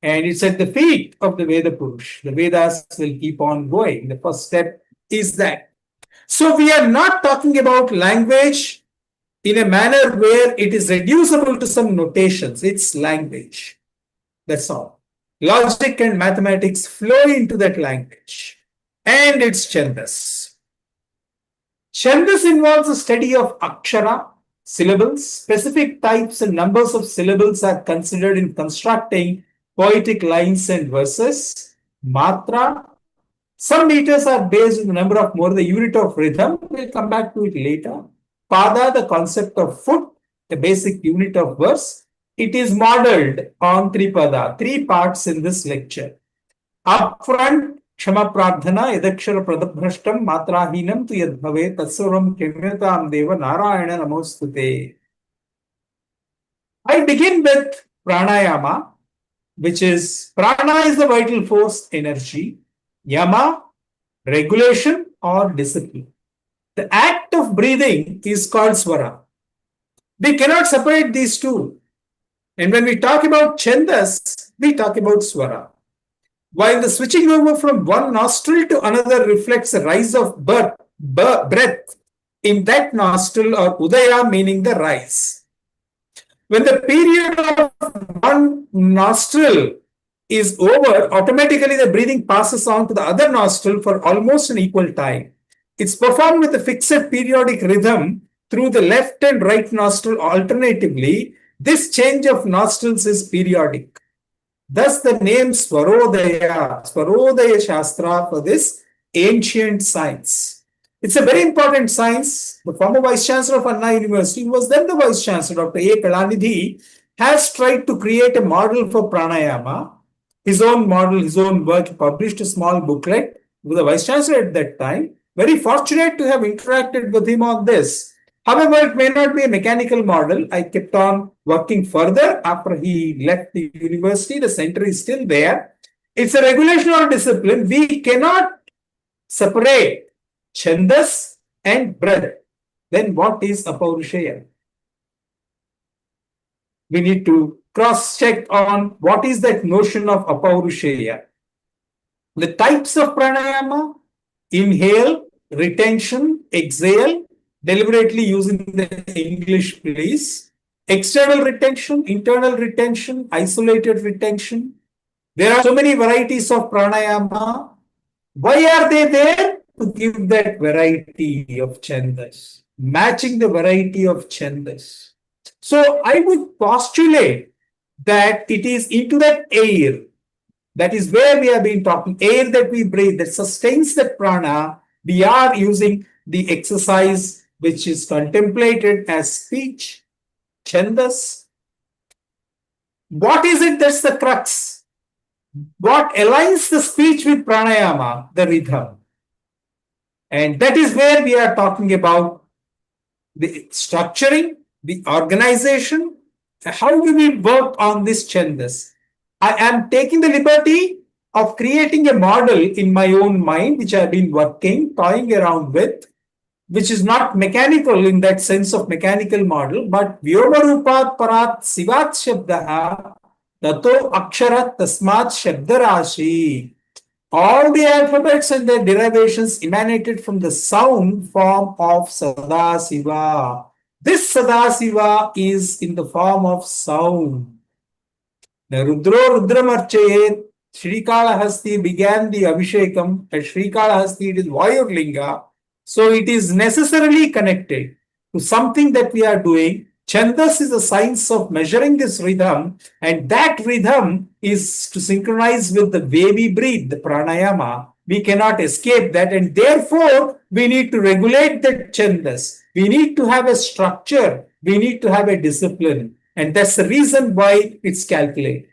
And it's at the feet of the Veda Purush. The Vedas will keep on going. The first step is that. So we are not talking about language in a manner where it is reducible to some notations. It's language. That's all. Logic and mathematics flow into that language. And it's Chandas. Chandas involves the study of akshara, syllables. Specific types and numbers of syllables are considered in constructing poetic lines and verses. Matra. Some meters are based on the number of more the unit of rhythm. We'll come back to it later. Pada, the concept of foot, the basic unit of verse. It is modeled on Tripada, three parts in this lecture. Upfront, Kshama Prarthana, Yadakshara Pradabhrashtam, Matrahinam tu Yadbhave, Tatsuram Kimyatam Deva Narayana Namostute. I begin with Pranayama, which is Prana is the vital force, energy. Yama, regulation or discipline. The act of breathing is called Swara. We cannot separate these two. And when we talk about Chandas, we talk about Swara. While the switching over from one nostril to another reflects a rise of breath in that nostril, or Udaya meaning the rise. When the period of one nostril is over, automatically the breathing passes on to the other nostril for almost an equal time. It's performed with a fixed periodic rhythm through the left and right nostril alternatively. This change of nostrils is periodic. Thus the name Swarodaya Shastra for this ancient science. It's a very important science. The former Vice Chancellor of Anna University, who was then the Vice Chancellor, Dr. A. Kalanidhi, has tried to create a model for pranayama. His own model, his own work, he published a small booklet with the Vice Chancellor at that time. Very fortunate to have interacted with him on this. However, it may not be a mechanical model. I kept on working further after he left the university. The center is still there. It's a regulation or discipline. We cannot separate Chandas and breath. Then what is Apaurushaya? We need to cross-check on what is that notion of Apaurushaya. The types of pranayama: inhale, retention, exhale, deliberately using the English please. External retention, internal retention, isolated retention. There are so many varieties of pranayama. Why are they there? To give that variety of chandas, matching the variety of chandas. So I would postulate that it is into that air. That is where we have been talking, air that we breathe, that sustains the prana. We are using the exercise which is contemplated as speech, chandas. What is it that's the crux? what aligns the speech with pranayama? The rhythm. And that is where we are talking about the structuring, the organization. How do we work on this chandas? I am taking the liberty of creating a model in my own mind, which I've been working, toying around with, which is not mechanical in that sense of mechanical model, but Vyoma Parat Sivat Shabdaha Tato Aksharat Tasmat Shabdarashi. All the alphabets and their derivations emanated from the sound form of Sadasiva. This Sadasiva is in the form of sound. The Rudro Rudramarchayet, Srikalahasti began the Abhishekam. At Srikalahasti, it is Vayurlinga. So it is necessarily connected to something that we are doing. Chandas is a science of measuring this rhythm, and that rhythm is to synchronize with the way we breathe, the pranayama. We cannot escape that, and therefore we need to regulate the chandas. We need to have a structure. We need to have a discipline, and that's the reason why it's calculated.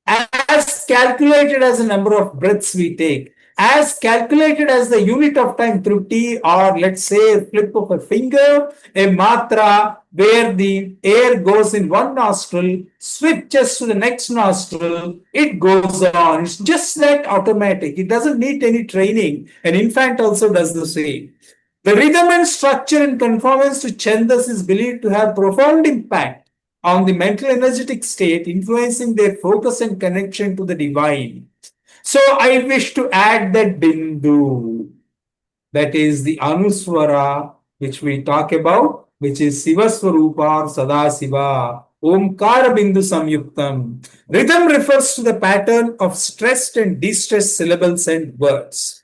As calculated as the number of breaths we take, as calculated as the unit of time through T, or let's say a flip of a finger, a matra where the air goes in one nostril, switches to the next nostril, it goes on. It's just that automatic. It doesn't need any training. An infant also does the same. The rhythm and structure in conformance to chandas is believed to have profound impact on the mental energetic state, influencing their focus and connection to the divine. So I wish to add that bindu, that is the anuswara, which we talk about, which is Siva Swarupa or Sadasiva, Omkara Bindu Samyuktam. Rhythm refers to the pattern of stressed and distressed syllables and words.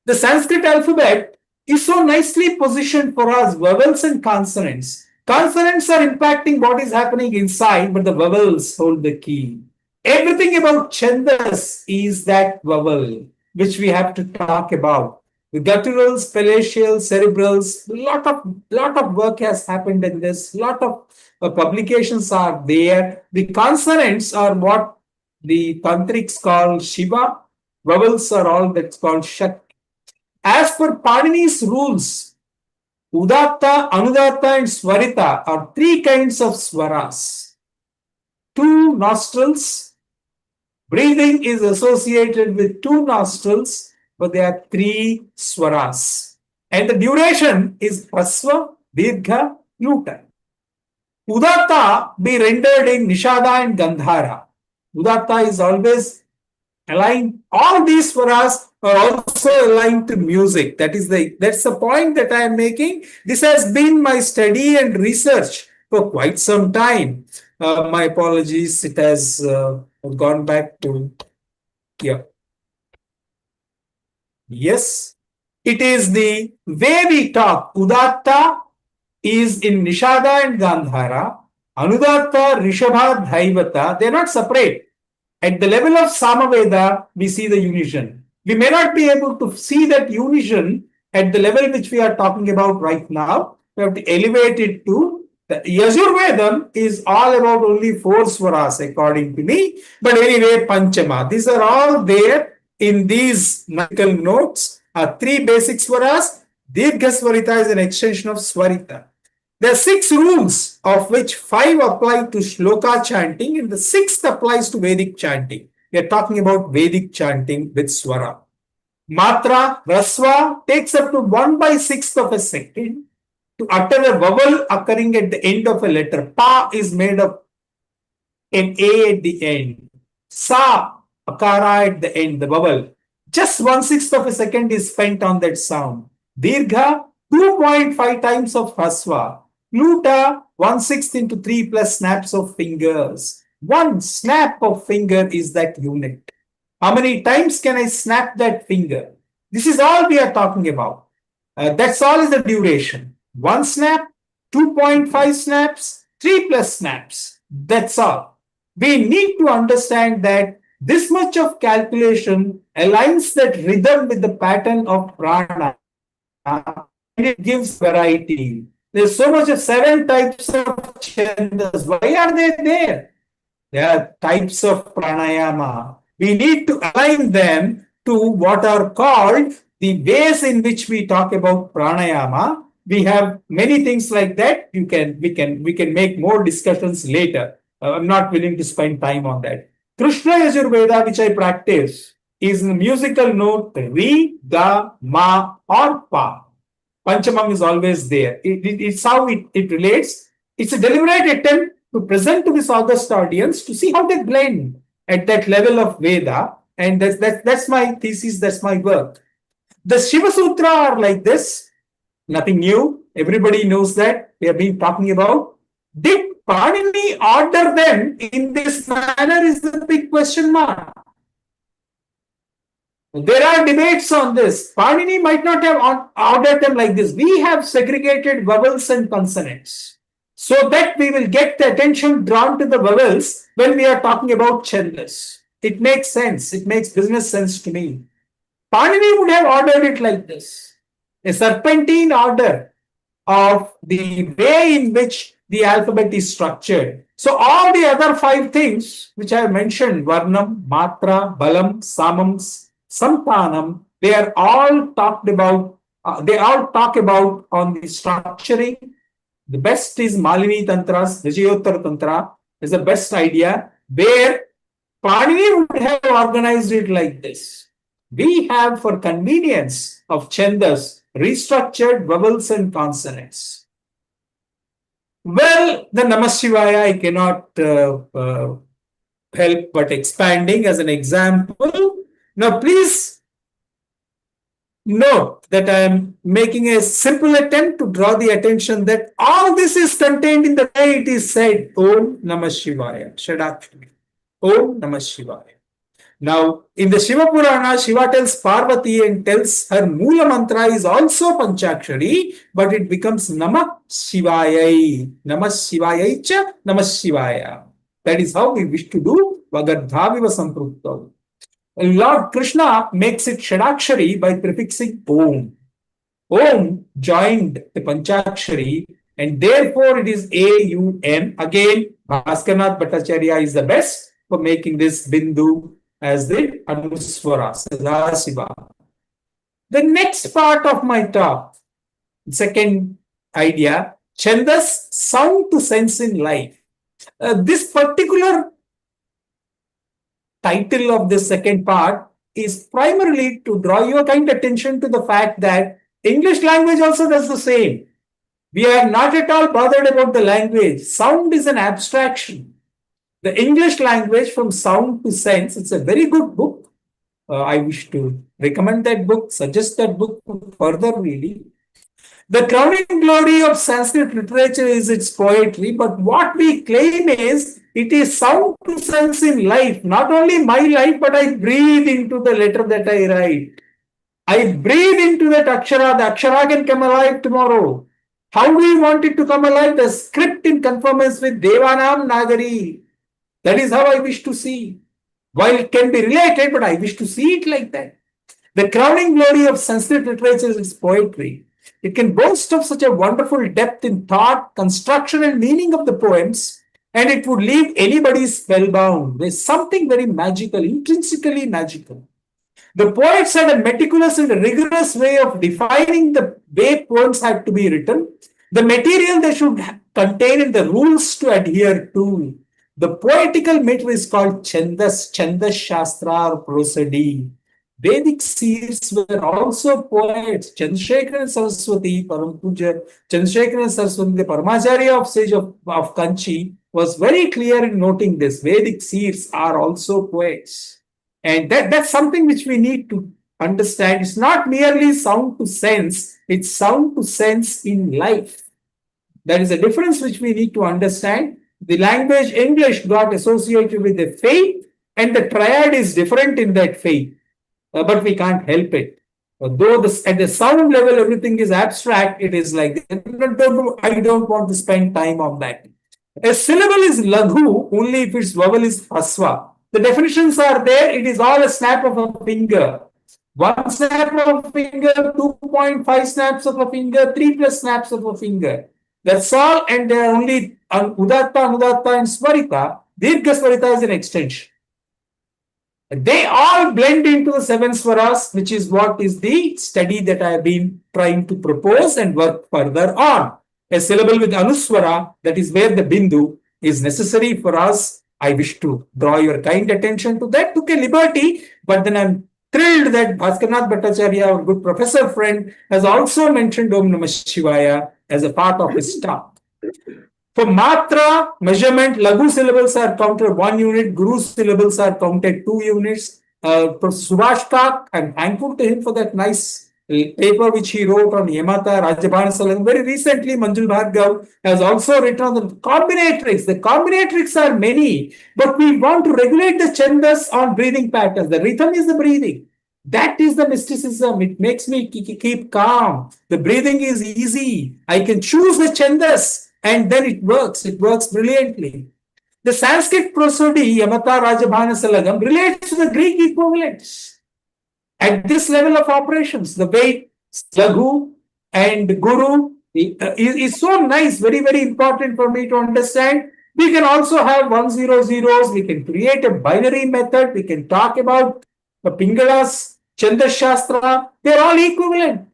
The Sanskrit alphabet is so nicely positioned for us, vowels and consonants. Consonants are impacting what is happening inside, but the vowels hold the key. Everything about chandas is that vowel, which we have to talk about. The gutturals, palatal, cerebrals, lot of work has happened in this. Lot of publications are there. The consonants are what the tantrics call Shiva. Vowels are all that's called Shakti. As per Panini's rules, Udatta, Anudatta, and Swarita are three kinds of swaras. Two nostrils. Breathing is associated with two nostrils, but there are three swaras. And the duration is Prasva, Dirgha, Luta. Udatta be rendered in Nishada and Gandhara. Udatta is always aligned. All these swaras are also aligned to music. That's the point that I am making. This has been my study and research for quite some time. My apologies. It has gone back to Yes, it is the way we talk. Udatta is in Nishada and Gandhara. Anudatta, Rishabha, Dhaivata. They are not separate. At the level of Samaveda, we see the unison. We may not be able to see that unison at the level which we are talking about right now. We have to elevate it to the Yajurvedam is all about only four swaras according to me. But anyway, Panchama. These are all there in these musical notes. Three basic swaras. Dirgha Swarita is an extension of Swarita. There are 6 rules, of which 5 apply to shloka chanting and the 6th applies to Vedic chanting. We are talking about Vedic chanting with swara. Matra, Rasva takes up to 1/6 of a second to utter a vowel occurring at the end of a letter. Pa is made of an A at the end. Sa, akara at the end, the vowel. Just 1/6 of a second is spent on that sound. Dirgha, 2.5 times of Hasva. Luta, 1/6 into 3 plus snaps of fingers. One snap of finger is that unit. How many times can I snap that finger? This is all we are talking about. That's all is the duration. 1 snap, 2.5 snaps, 3 plus snaps. That's all. We need to understand that this much of calculation aligns that rhythm with the pattern of prana, and it gives variety. There's so much of 7 types of chandas. Why are they there? There are types of pranayama. We need to align them to what are called the ways in which we talk about pranayama. We have many things like that. We can make more discussions later. I'm not willing to spend time on that. Krishna Yajurveda, which I practice, is the musical note Re, Ga, Ma, or Pa. Panchamam is always there. It's how it relates. It's a deliberate attempt to present to this august audience to see how they blend at that level of Veda. And that's my thesis, that's my work. The Shiva Sutra are like this, nothing new. Everybody knows that. We have been talking about. Did Panini order them in this manner is the big question mark. There are debates on this. Panini might not have ordered them like this. We have segregated vowels and consonants so that we will get the attention drawn to the vowels when we are talking about chandas. It makes sense. It makes business sense to me. Panini would have ordered it like this. A serpentine order of the way in which the alphabet is structured. So all the other 5 things which I have mentioned, Varnam, Matra, Balam, Samam, Santanam, they are all talked about, they all talk about on the structuring. The best is Malini Tantras, Vijayottar Tantra is the best idea, where Panini would have organized it like this. We have, for convenience of chandas, restructured vowels and consonants. Well, the Namah Shivaya I cannot help but expanding as an example. Now, please note that I am making a simple attempt to draw the attention that all this is contained in the way it is said, Om Namah Shivaya, Shadakshari. Om Namah Shivaya. Now, in the Shiva Purana, Shiva tells Parvati and tells her Mula mantra is also Panchakshari, but it becomes Namah Shivaya. Namah Shivaya cha Namah Shivaya. That is how we wish to do Vagardhaviva Samprukta. Lord Krishna makes it Shadakshari by prefixing Om. Om joined the Panchakshari and therefore it is A-U-M. Again, Bhaskarnath Bhattacharya is the best for making this Bindu as the Anuswara, Sadasiva. The next part of my talk, second idea, Chandas, sound to sense in life. This particular title of this second part is primarily to draw your kind attention to the fact that English language also does the same. We are not at all bothered about the language. Sound is an abstraction. The English language from sound to sense, it's a very good book. I wish to recommend that book, suggest that book for further reading. The crowning glory of Sanskrit literature is its poetry, but what we claim is it is sound to sense in life. Not only my life, but I breathe into the letter that I write. I breathe into that akshara. The akshara can come alive tomorrow. How do we want it to come alive? The script in conformance with Devanam Nagari. That is how I wish to see. While it can be related, but I wish to see it like that. The crowning glory of Sanskrit literature is poetry. It can boast of such a wonderful depth in thought, construction, and meaning of the poems, and it would leave anybody spellbound. There's something very magical, intrinsically magical. The poets had a meticulous and rigorous way of defining the way poems had to be written, the material they should contain, and the rules to adhere to. The poetical meter is called Chandas, Chandas Shastra or prosody. Vedic seers were also poets. Chandrasekhar and Saraswati, Param Puja, Chandrasekhar and Saraswati, the Paramacharya of sage of Kanchi, was very clear in noting this. Vedic seers are also poets. And that's something which we need to understand. It's not merely sound to sense, it's sound to sense in life. That is a difference which we need to understand. The language English got associated with the faith, and the triad is different in that faith. But we can't help it. Though at the sound level everything is abstract, it is like that. I don't want to spend time on that. A syllable is laghu only if its vowel is haswa. The definitions are there. It is all a snap of a finger. 1 snap of a finger, 2.5 snaps of a finger, 3 plus snaps of a finger. That's all, and they are only udatta, anudatta, and swarita. Dirghaswarita is an extension. They all blend into the seven swaras, which is what is the study that I have been trying to propose and work further on. A syllable with anuswara, that is where the bindu is necessary for us. I wish to draw your kind attention to that. Took a liberty, but then I'm thrilled that Bhaskarnath Bhattacharya, our good professor friend, has also mentioned Om Namah Shivaya as a part of his talk. For matra measurement, Lagu syllables are counted 1 unit, Guru syllables are counted 2 units. Professor Subhash Kak, I'm thankful to him for that nice paper which he wrote on Yamata, Rajabhana Salam. Very recently, Manjul Bhargav has also written on the combinatorics. The combinatorics are many, but we want to regulate the chandas on breathing patterns. The rhythm is the breathing. That is the mysticism. It makes me keep calm. The breathing is easy. I can choose the chandas and then it works. It works brilliantly. The Sanskrit prosody, Yamata Rajabhana Salagam, relates to the Greek equivalents. At this level of operations, the way Laghu and Guru is so nice, very, very important for me to understand. We can also have 100s. We can create a binary method. We can talk about Pingala's Chandas Shastra. They're all equivalent.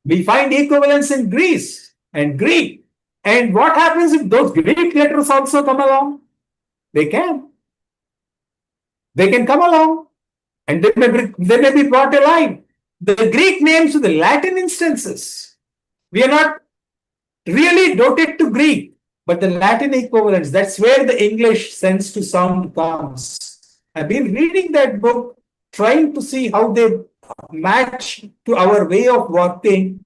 We find equivalence in Greece and Greek. And what happens if those Greek letters also come along? They can. They can come along. And they may be brought alive. The Greek names to the Latin instances. We are not really doted to Greek, but the Latin equivalents, that's where the English sense to sound comes. I've been reading that book, trying to see how they match to our way of working.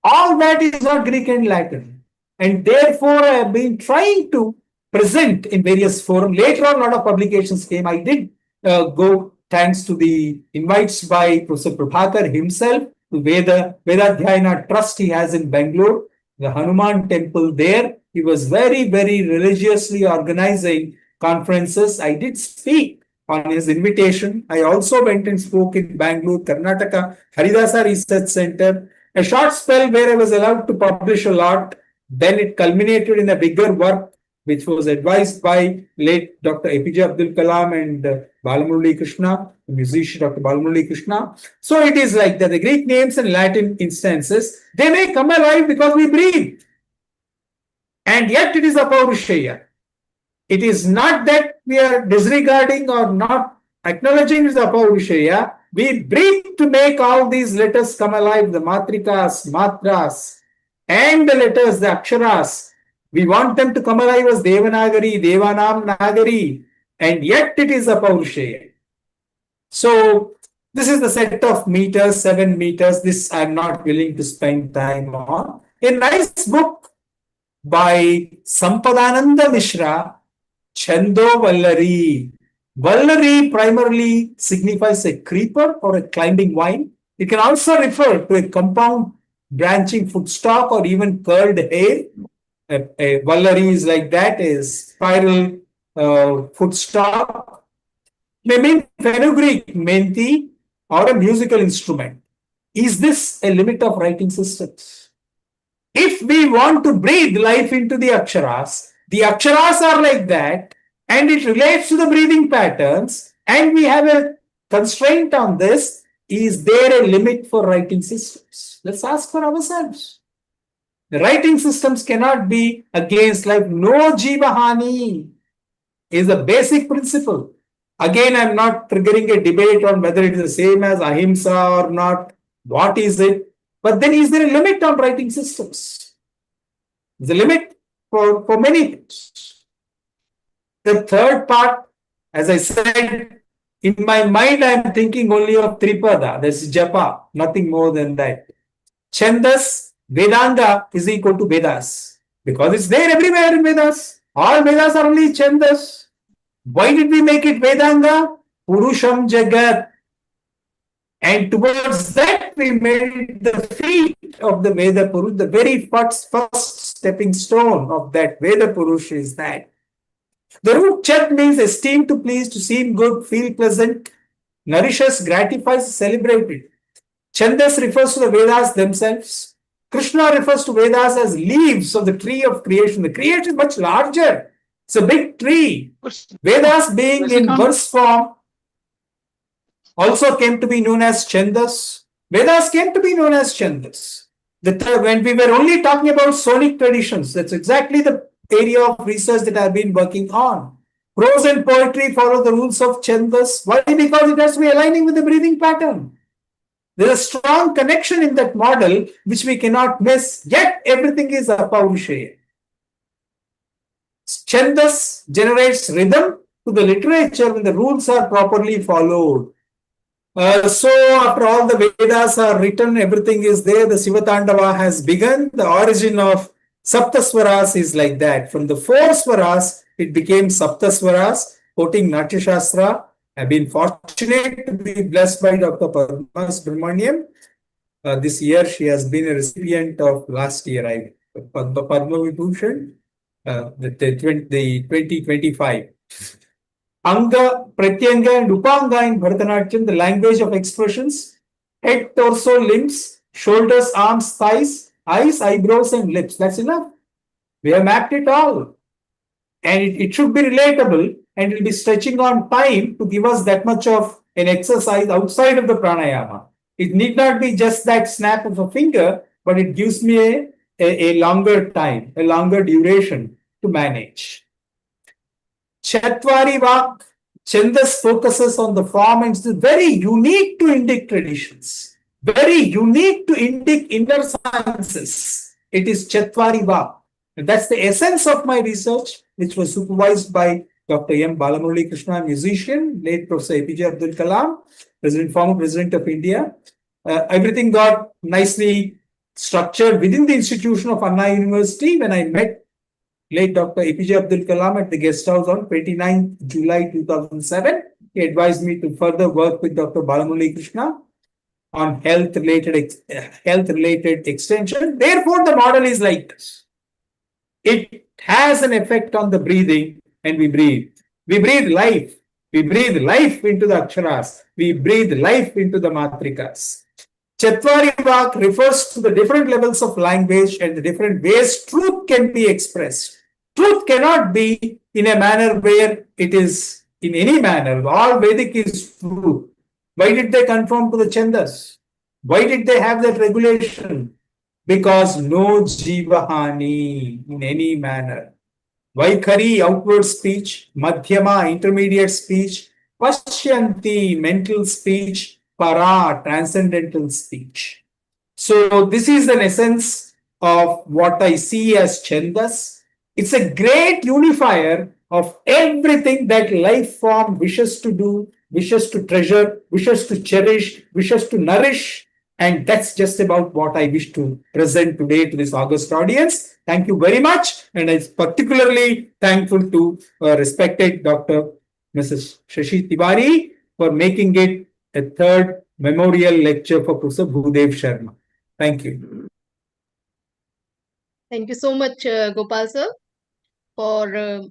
All that is not Greek and Latin. And therefore, I have been trying to present in various forums. Later on, a lot of publications came. I did go thanks to the invites by Professor Prabhakar himself to Vedadhyayana Trust he has in Bangalore, the Hanuman temple there. He was very, very religiously organizing conferences. I did speak on his invitation. I also went and spoke in Bangalore, Karnataka, Haridasa Research Center. A short spell where I was allowed to publish a lot. Then it culminated in a bigger work which was advised by late Dr. APJ Abdul Kalam and Balamurali Krishna, the musician Dr. Balamurali Krishna. So it is like that the Greek names and Latin instances, they may come alive because we breathe. And yet it is a Paurusheya. It is not that we are disregarding or not acknowledging it is a Paurusheya. We breathe to make all these letters come alive, the matrikas, matras, and the letters, the aksharas. We want them to come alive as Devanagari, Devanam Nagari, and yet it is a Paurusheya. So, this is the set of meters, 7 meters. This I am not willing to spend time on. A nice book by Sampadananda Mishra, Chando Vallari. Vallari primarily signifies a creeper or a climbing vine. It can also refer to a compound branching footstalk or even curled hair. A Vallari is like that, a spiral footstalk. May mean fenugreek, menti, or a musical instrument. Is this a limit of writing systems? If we want to breathe life into the aksharas are like that, and it relates to the breathing patterns, and we have a constraint on this. Is there a limit for writing systems? Let's ask for ourselves. The writing systems cannot be against life. No jivahani is a basic principle. Again, I'm not triggering a debate on whether it is the same as ahimsa or not. What is it? But then is there a limit on writing systems? There's a limit for many things. The third part, as I said, in my mind, I'm thinking only of Tripada, that's japa, nothing more than that. Chandas, Vedanga is equal to Vedas because it's there everywhere in Vedas. All Vedas are only Chandas. Why did we make it Vedanga? Purusham Jagat. And towards that we made the feet of the Veda Purush. The very first stepping stone of that Veda Purush is that. The root Chat means esteem, to please, to seem good, feel pleasant, nourishes, gratifies, celebrated. Chandas refers to the Vedas themselves. Krishna refers to Vedas as leaves of the tree of creation. The creation is much larger. It's a big tree. Vedas being in verse form also came to be known as Chandas. Vedas came to be known as Chandas. When we were only talking about sonic traditions, that's exactly the area of research that I've been working on. Prose and poetry follow the rules of Chandas. Why? Because it has to be aligning with the breathing pattern. There's a strong connection in that model which we cannot miss, yet everything is apaurushaya. Chandas generates rhythm to the literature when the rules are properly followed. So after all the Vedas are written, everything is there. The Sivatandava has begun. The origin of Saptaswaras is like that. From the four Swaras, it became Saptaswaras, quoting Natya Shastra. I've been fortunate to be blessed by Dr. Padma Subramaniam. This year, she has been a recipient of last year, Padma Vibhushan, the 2025. Anga, Pratyanga, and Upanga in Bharatanatyam, the language of expressions, head, torso, limbs, shoulders, arms, thighs, eyes, eyebrows, and lips. That's enough. We have mapped it all. And it should be relatable, and it will be stretching on time to give us that much of an exercise outside of the pranayama. It need not be just that snap of a finger, but it gives me a longer time, a longer duration to manage. Chatwari Vak, Chandas focuses on the form and is very unique to Indic traditions, very unique to Indic inner sciences. It is Chatwari Vak. And that's the essence of my research, which was supervised by Dr. M. Balamurali Krishna, musician, late Professor APJ Abdul Kalam, former President of India. Everything got nicely structured within the institution of Anna University when I met late Dr. APJ Abdul Kalam at the guest house on 29th July 2007. He advised me to further work with Dr. Balamurali Krishna on health-related extension. Therefore, the model is like this. It has an effect on the breathing, and we breathe. We breathe life. We breathe life into the aksharas. We breathe life into the matrikas. Chatwari Vak refers to the different levels of language and the different ways truth can be expressed. Truth cannot be in a manner where it is in any manner. All Vedic is true. Why did they conform to the Chandas? Why did they have that regulation? Because no jivahani in any manner. Vaikhari, outward speech. Madhyama, intermediate speech. Pashyanti, mental speech. Para, transcendental speech. So this is an essence of what I see as Chandas. It's a great unifier of everything that life form wishes to do, wishes to treasure, wishes to cherish, wishes to nourish. And that's just about what I wish to present today to this august audience. Thank you very much. And I'm particularly thankful to respected Dr. Mrs. Shashi Tiwari for making it a third memorial lecture for Professor Bhudev Sharma. Thank you. Thank you so much, Gopal sir, for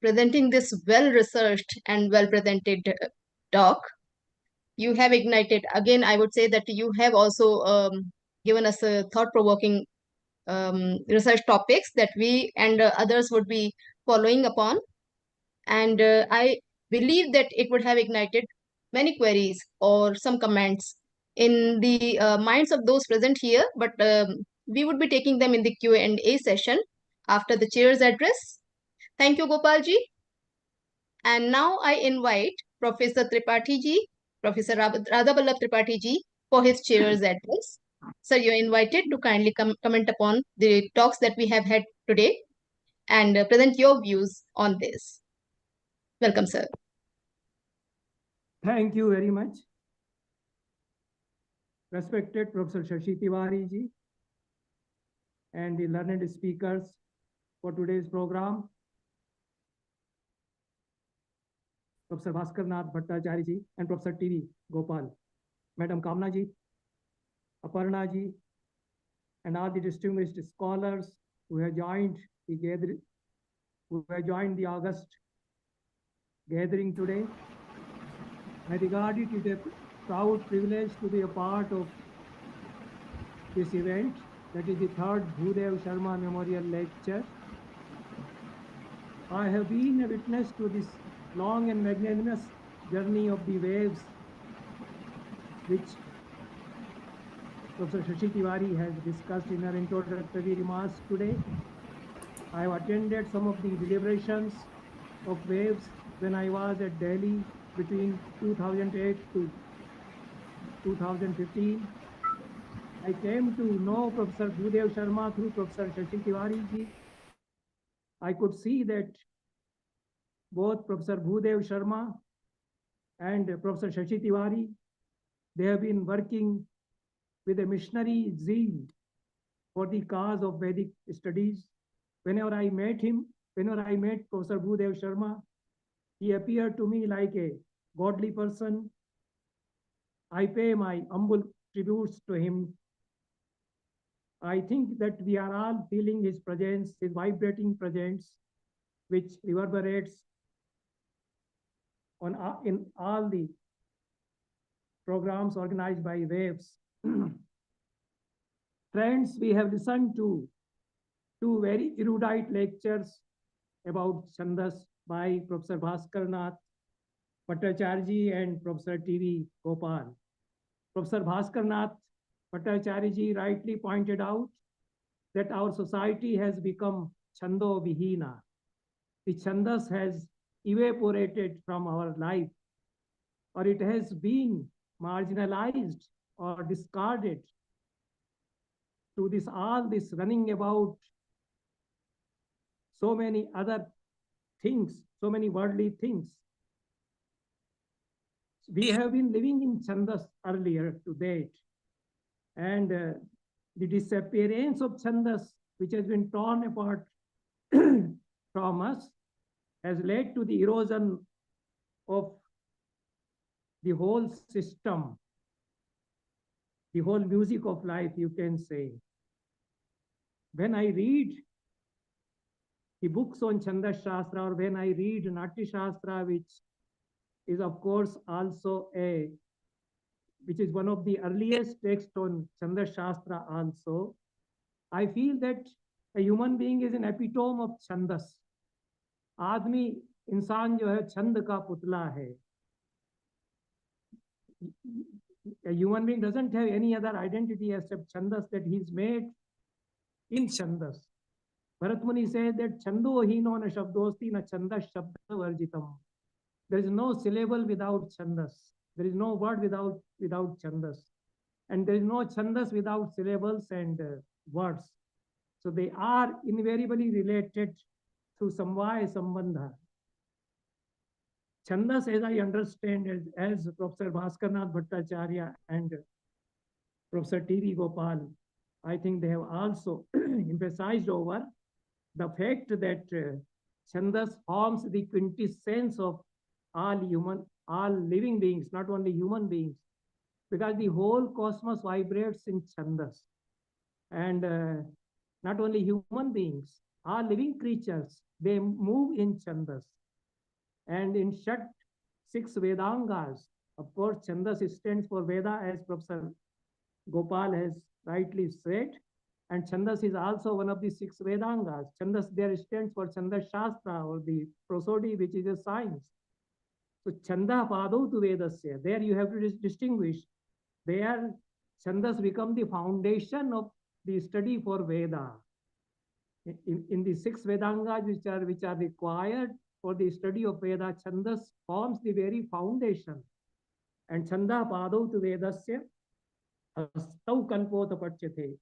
presenting this well-researched and well-presented talk. You have ignited, again, I would say that you have also given us thought-provoking research topics that we and others would be following upon. And I believe that it would have ignited many queries or some comments in the minds of those present here, but we would be taking them in the Q&A session after the chair's address. Thank you, Gopalji. And now I invite Professor Tripathi ji, Professor Radhavallabh Tripathi ji, for his chair's address. Sir, you're invited to kindly comment upon the talks that we have had today and present your views on this. Welcome, sir. Thank you very much. Respected Professor Shashi Tiwari ji and the learned speakers for today's program. Professor Bhaskar Nath Bhattacharya ji and Professor T.V. Gopal, Madam Kamna ji, Aparna ji, and all the distinguished scholars who have joined the gathering, who have joined the August gathering today. I regard it as a proud privilege to be a part of this event, that is the third Bhudev Sharma Memorial Lecture. I have been a witness to this long and magnanimous journey of the waves, which Professor Shashi Tiwari has discussed in her introductory remarks today. I have attended some of the deliberations of waves when I was at Delhi between 2008 to 2015. I came to know Professor Bhudev Sharma through Professor Shashi Tiwari ji. I could see that both Professor Bhudev Sharma and Professor Shashi Tiwari, they have been working with a missionary zeal for the cause of Vedic studies. Whenever I met Professor Bhudev Sharma, he appeared to me like a godly person. I pay my humble tributes to him. I think that we are all feeling his presence, his vibrating presence, which reverberates in all the programs organized by Waves. Friends, we have listened to two very erudite lectures about Chandas by Professor Bhaskar Nath Bhattacharya and Professor T.V. Gopal. Professor Bhaskar Nath Bhattacharya rightly pointed out that our society has become Chando Vihina. The Chandas has evaporated from our life, or it has been marginalized or discarded to all this running about so many other things, so many worldly things. We have been living in Chandas earlier to date, and the disappearance of Chandas, which has been torn apart from us, has led to the erosion of the whole system, the whole music of life, you can say. When I read the books on Chanda Shastra, or when I read Natya Shastra, which is of course also which is one of the earliest texts on Chanda Shastra also, I feel that a human being is an epitome of Chandas. आदमी इंसान जो है छंद का पुतला है. A human being doesn't have any other identity except Chandas, that he is made in Chandas. Bharat Muni said that Chando hino na shabdosti na chandas shabda varjitam. There is no syllable without Chandas. There is no word without Chandas. And there is no Chandas without syllables and words. So they are invariably related through samvaya sambandha. Chandas, as I understand, as Professor Bhaskarnath Bhattacharya and Professor T.V. Gopal, I think they have also emphasized over the fact that Chandas forms the quintessence of all living beings, not only human beings, because the whole cosmos vibrates in Chandas. And not only human beings, all living creatures, they move in Chandas. And in Shat, 6 Vedangas, of course, Chandas stands for Veda, as Professor Gopal has rightly said. And Chandas is also one of the 6 Vedangas. Chandas there stands for Chanda Shastra, or the prosody, which is a science. So Chanda Padau tu Vedasya, there you have to distinguish. There Chandas become the foundation of the study for Veda. In the 6 Vedangas which are required for the study of Veda, Chandas forms the very foundation. And Chanda Padau tu Vedasya Hastau Kalpota Pachyate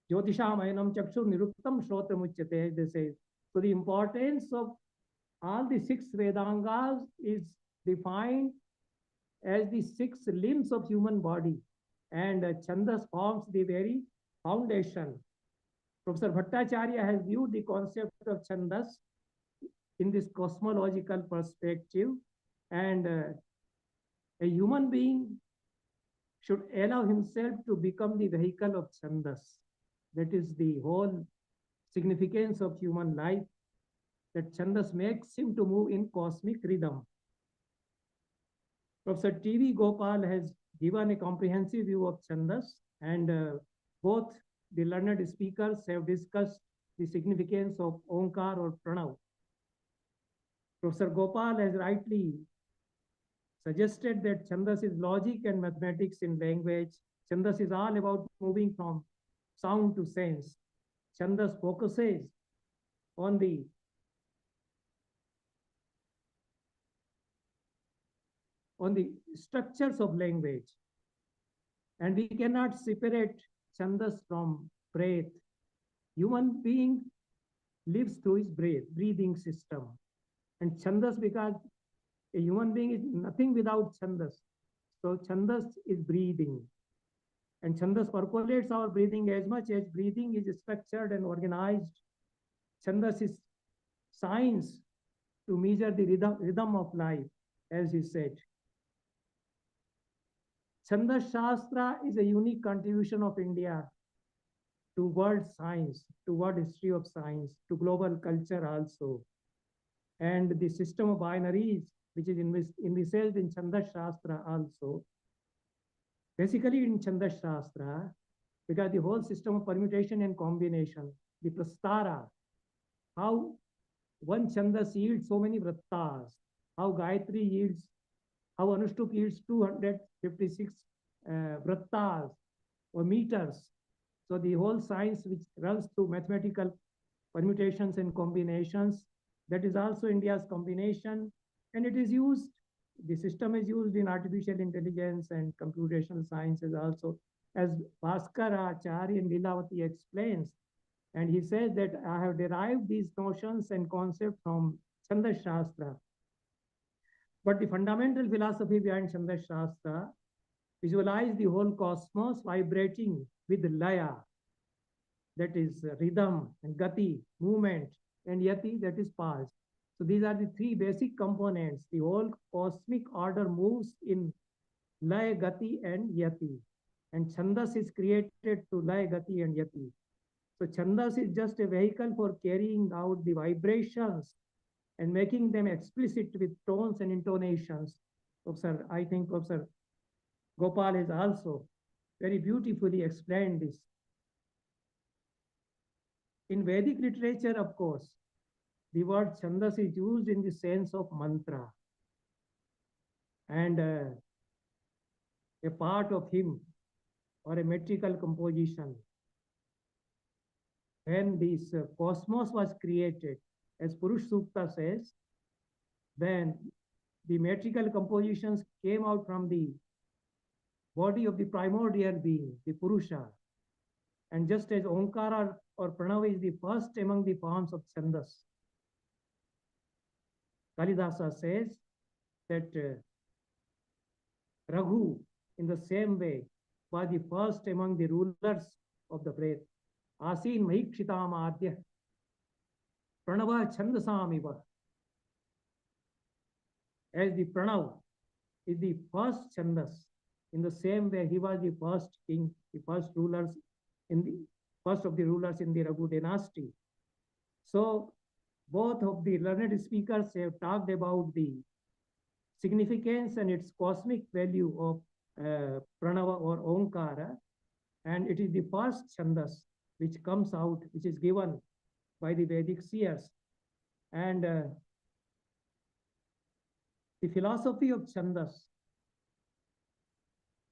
Jyotisham Ainam Chakshu Niruktam Shrotra Muchyate, they say. So the importance of all the 6 Vedangas is defined as the 6 limbs of human body. And Chandas forms the very foundation. Professor Bhattacharya has viewed the concept of Chandas in this cosmological perspective, and a human being should allow himself to become the vehicle of Chandas. That is the whole significance of human life, that Chandas makes him to move in cosmic rhythm. Professor T.V. Gopal has given a comprehensive view of Chandas, and both the learned speakers have discussed the significance of Omkar or Pranav. Professor Gopal has rightly suggested that Chandas is logic and mathematics in language. Chandas is all about moving from sound to sense. Chandas focuses on the structures of language. And we cannot separate Chandas from breath. Human being lives through his breathing system. And Chandas, because a human being is nothing without Chandas. So Chandas is breathing. And Chandas percolates our breathing as much as breathing is structured and organized. Chandas is science to measure the rhythm of life, as he said. Chandas Shastra is a unique contribution of India to world science, to world history of science, to global culture also. And the system of binaries, which is envisaged in Chandas Shastra also, basically in Chandas Shastra, because the whole system of permutation and combination, the prastara, how one Chandas yields so many vrattas, how Gayatri yields, how Anushtup yields 256 vrattas or meters. So the whole science which runs through mathematical permutations and combinations, that is also India's combination, and it is used, the system is used in artificial intelligence and computational sciences also, as Bhaskara, Acharya and Lilavati explains. And he says that I have derived these notions and concepts from Chandas Shastra. But the fundamental philosophy behind Chandas Shastra visualize the whole cosmos vibrating with laya, that is rhythm, and gati, movement, and yati, that is pulse. So these are the three basic components. The whole cosmic order moves in laya, gati, and yati. And Chandas is created to laya, gati, and yati. So Chandas is just a vehicle for carrying out the vibrations and making them explicit with tones and intonations. I think Professor Gopal has also very beautifully explained this. In Vedic literature, of course, the word Chandas is used in the sense of mantra. And a part of hymn or a metrical composition. When this cosmos was created, as Purush Sukta says, then the metrical compositions came out from the body of the primordial being, the Purusha. And just as Omkara or Pranava is the first among the forms of Chandas, Kalidasa says that Raghu, in the same way, was the first among the rulers of the breath. Asin Mahikshitam Adya Pranava Chandasamiva. As the Pranav is the first Chandas, in the same way he was the first king, the first rulers in the first of the rulers in the Raghu dynasty. So both of the learned speakers have talked about the significance and its cosmic value of Pranava or Omkara, and it is the first Chandas which comes out, which is given by the Vedic seers. And the philosophy of Chandas,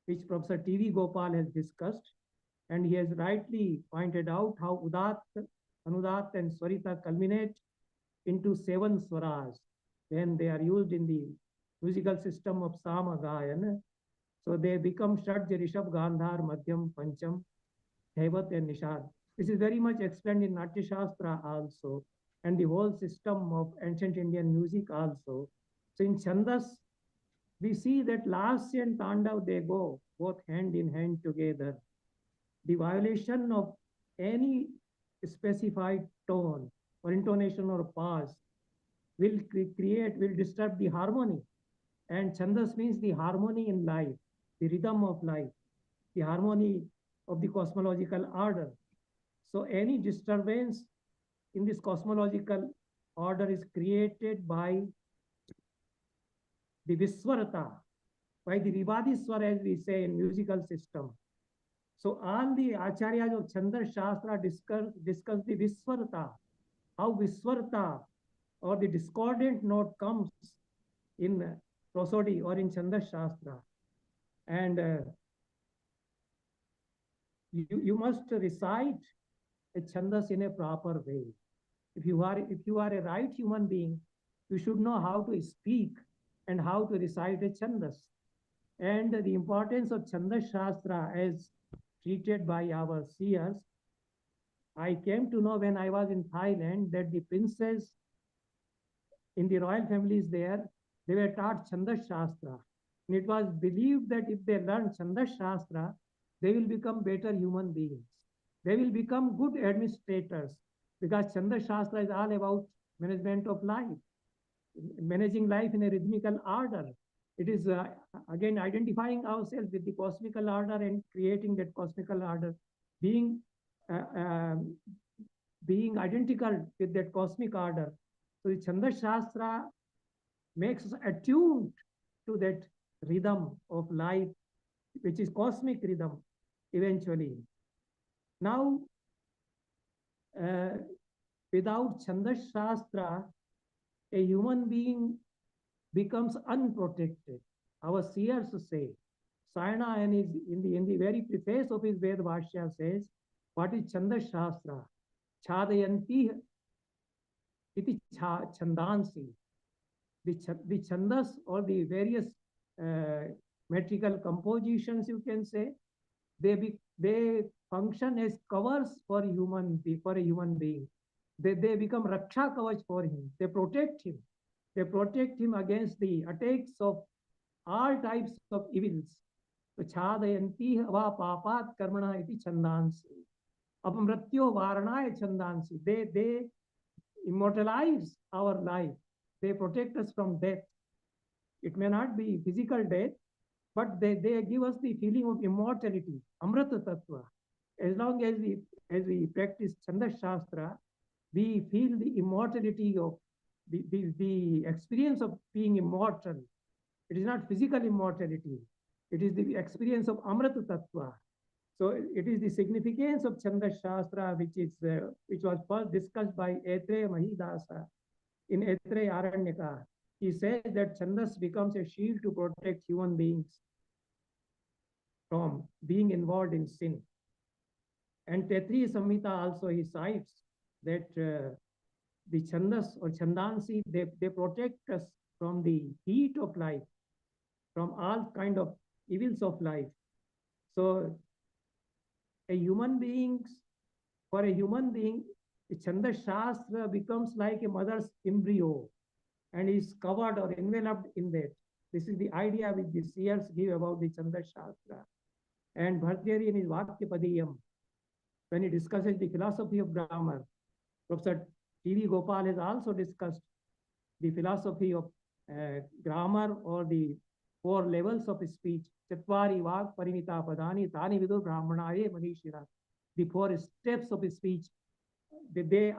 which Professor T.V. Gopal has discussed, and he has rightly pointed out how Udat, Anudat, and Swarita culminate into 7 swaras when they are used in the musical system of Sama Gayan. So they become Shad, Rishab, Gandhar, Madhyam, Pancham, Dhaivat, and Nishad. This is very much explained in Natya Shastra also, and the whole system of ancient Indian music also. So in Chandas, we see that Lasya and Tandav, they go both hand in hand together. The violation of any specified tone or intonation or pause will disturb the harmony. And Chandas means the harmony in life, the rhythm of life, the harmony of the cosmological order. So any disturbance in this cosmological order is created by the Viswarata, by the Vivadiswara, as we say in musical system. So all the Acharyas of Chandas Shastra discuss the Viswarata, how Viswarata or the discordant note comes in prosody or in Chandas Shastra, and you must recite a chandas in a proper way. If you are a right human being, you should know how to speak and how to recite a chandas. And the importance of Chandas Shastra as treated by our seers, I came to know when I was in Thailand that the princess in the royal families there, they were taught Chandas Shastra. And it was believed that if they learn Chandas Shastra, they will become better human beings. They will become good administrators, because Chandas Shastra is all about management of life, managing life in a rhythmical order. It is again identifying ourselves with the cosmical order and creating that cosmical order, being uh, um, being identical with that cosmic order. So the Chandas Shastra makes us attuned to that rhythm of life, which is cosmic rhythm eventually. Now, without Chandas Shastra, a human being becomes unprotected. Our seers say, Sayana in the very preface of his Ved Bhashya says, what is Chandas Shastra? Chadayanti iti chandansi. The chandas or the various metrical compositions, you can say, they function as covers for a human being. They become raksha kavach for him. They protect him. They protect him against the attacks of all types of evils. So chadayanti va papat karmana iti chandansi. Apamratyo varanaya chandansi. They immortalize our life. They protect us from death. It may not be physical death, but they give us the feeling of immortality, Amrata Tattva. As long as we practice Chandas Shastra, we feel the immortality of the experience of being immortal. It is not physical immortality. It is the experience of Amrata Tattva. So it is the significance of Chandas Shastra, which was first discussed by Aitreya Mahidasa in Aitreya Aranyaka. He says that Chandas becomes a shield to protect human beings from being involved in sin. And Tetri Samhita also he cites that the Chandas or Chandansi, they protect us from the heat of life, from all kind of evils of life. So for a human being, the Chandas Shastra becomes like a mother's embryo and is covered or enveloped in that. This is the idea which the seers give about the Chandas Shastra. And Bhartiyari in his Vakya Padiyam, when he discusses the philosophy of grammar, Professor T.V. Gopal has also discussed the philosophy of grammar or the 4 levels of speech. Chatvari Vak Parimita Padani Tani Vidur Brahmanaye Manishira. The 4 steps of speech. They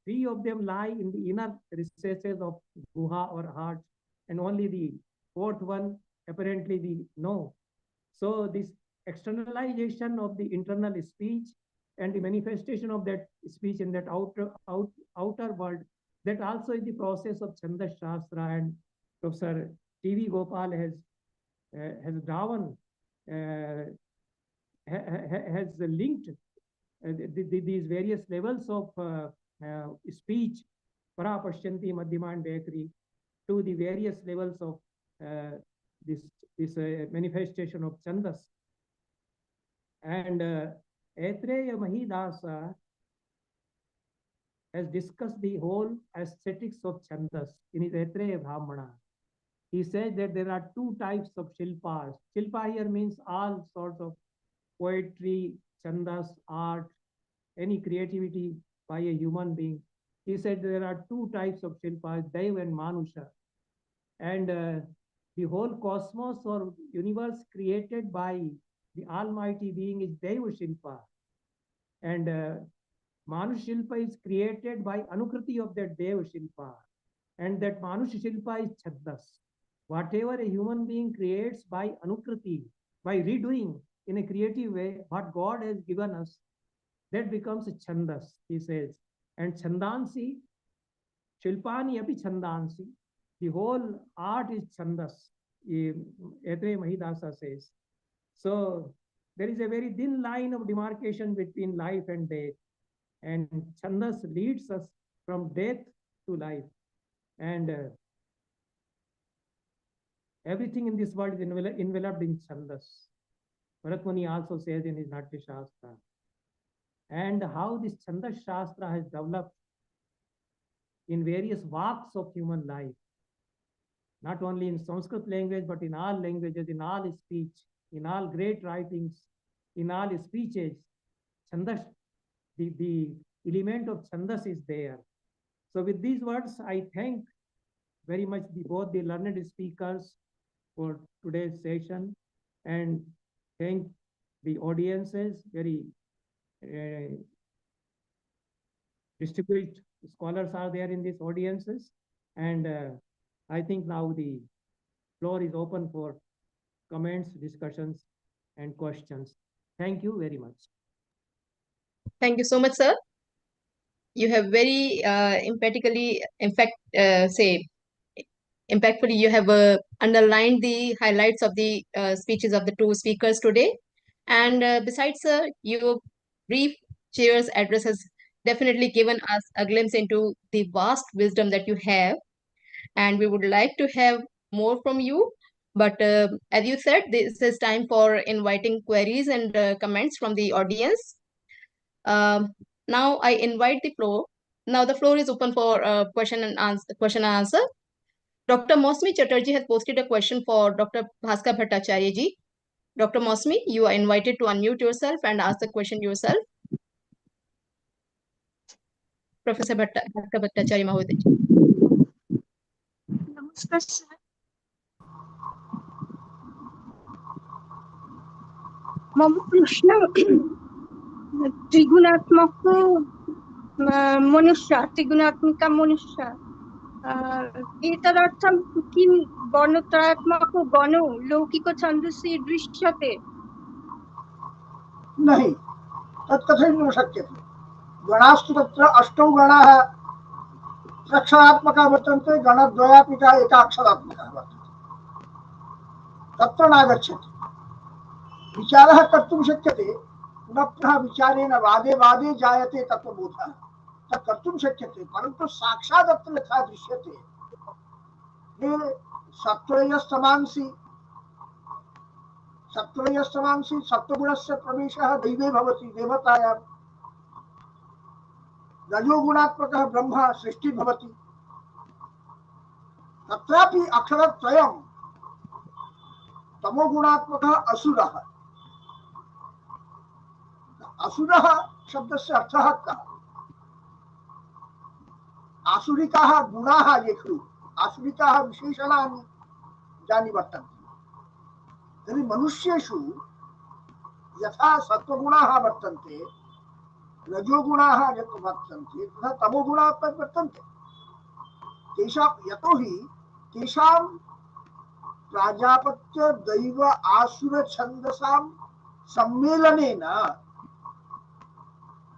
3 of them lie in the inner recesses of guha or heart, and only the 4th one apparently the no. So this externalization of the internal speech and the manifestation of that speech in that outer world, that also is the process of Chandas Shastra, and Professor T.V. Gopal has drawn, has linked these various levels of speech, para pashyanti, madhyama, and Bekri, to the various levels of this manifestation of Chandas. And Aitreya Mahidasa has discussed the whole aesthetics of Chandas in his Aitreya Brahmana. He says that there are 2 types of Shilpas. Shilpa here means all sorts of poetry, Chandas, art, any creativity by a human being. He said there are 2 types of Shilpas, Daiva and Manusha. And the whole cosmos or universe created by the Almighty Being is Daiva Shilpa. And Manush Shilpa is created by Anukriti of that Deva Shilpa. And that Manush Shilpa is Chandas. Whatever a human being creates by Anukriti, by redoing in a creative way what God has given us, that becomes a Chandas, he says. And Chandansi Shilpani api chandansi. The whole art is chandas. Etre Mahidasa says. So there is a very thin line of demarcation between life and death. And chandas leads us from death to life. And everything in this world is enveloped in chandas. Bharat Muni also says in his Natya Shastra. And how this Chandas Shastra has developed in various walks of human life, not only in Sanskrit language, but in all languages, in all speech, in all great writings, in all speeches. Chandas, the element of Chandas is there. So with these words, I thank very much both the learned speakers for today's session and thank the audiences, very distinguished scholars are there in these audiences. And I think now the floor is open for comments, discussions, and questions. Thank you very much. Thank you so much, sir. You have very emphatically, impactfully, you have underlined the highlights of the speeches of the two speakers today. And besides, sir, your brief chair's address has definitely given us a glimpse into the vast wisdom that you have. And we would like to have more from you. But as you said, this is time for inviting queries and comments from the audience. Now I invite the floor. Now the floor is open for question and answer. Dr. Mosmi Chatterjee has posted a question for Dr. Bhaskar Bhattacharya ji. Dr. Mosmi, you are invited to unmute yourself and ask the question yourself. Professor Bhaskar Bhattacharya Mahoday ji. नमस्कार sir मम प्रश्न त्रिगुणात्मक मनुष्य त्रिगुणात्मिका मनुष्य एतदर्थं किं वर्णत्रयात्मक गणो लौकिक छन्दसि दृश्यते नहीं तत्कथयितुं न शक्यते गणास्तु तत्र अष्टौ गणाः त्र्यक्षरात्मकाः वर्तन्ते गणद्वयात्मिकाः एकाक्षरात्मकाः वर्तन्ते तत्र नागच्छति विचारः कर्तुं शक्यते पुनः पुनः विचारेण वादे वादे जायते तत्त्वबोधः तत् कर्तुं शक्यते परन्तु साक्षात् अत्र यथा दृश्यते ये सत्त्वरजस्तमांसि सत्त्वगुणस्य प्रवेशः दैवे भवति देवतायां रजोगुणात्मकः ब्रह्म सृष्टि भवति तत्रापि अक्षरत्रयं तमोगुणात्मकः असुरः असुरः शब्दस्य अर्थः कः आसुरिकाः गुणाः ये खलु आसुरिकाः विशेषणानि यानि वर्तन्ते तर्हि मनुष्येषु यथा सत्त्वगुणाः वर्तन्ते रजोगुणाः यत्र वर्तन्ते तथा तमोगुणाः अपि वर्तन्ते तेषां यतोहि तेषां प्राजापत्य दैव आसुर छन्दसां सम्मेलनेन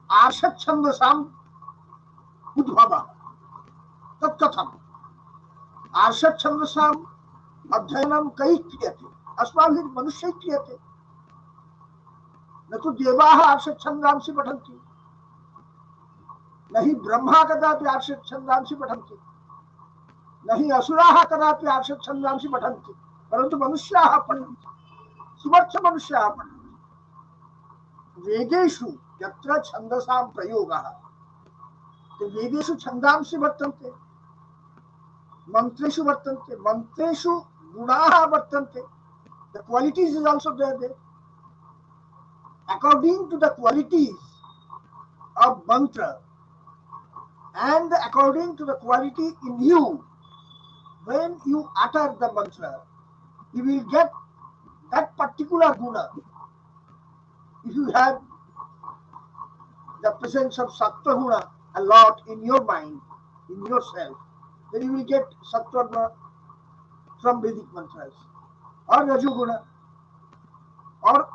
आर्षच्छन्दसाम् उद्भवः तत् कथम् आर्षच्छन्दसाम् अध्ययनं कैः क्रियते अस्माभिः मनुष्यैः क्रियते न तु देवाः आर्षच्छन्दांसि पठन्ति न हि ब्रह्मा कदापि आर्षच्छन्दांसि पठन्ति न हि असुराः कदापि आर्षच्छन्दांसि पठन्ति परन्तु मनुष्याः पठन्ति सुमर्थमनुष्याः पठन्ति वेदेषु यत्र छन्दसां प्रयोगः वेदेषु छन्दांसि वर्तन्ते मन्त्रेषु वर्तन्ते मन्त्रेषु गुणाः वर्तन्ते the qualities is also there according to the qualities of mantra and according to the quality in you when you utter the mantra you will get that particular guna if you have the presence of sattva guna a lot in your mind in yourself then you will get sattva guna from Vedic mantras or rajoguna or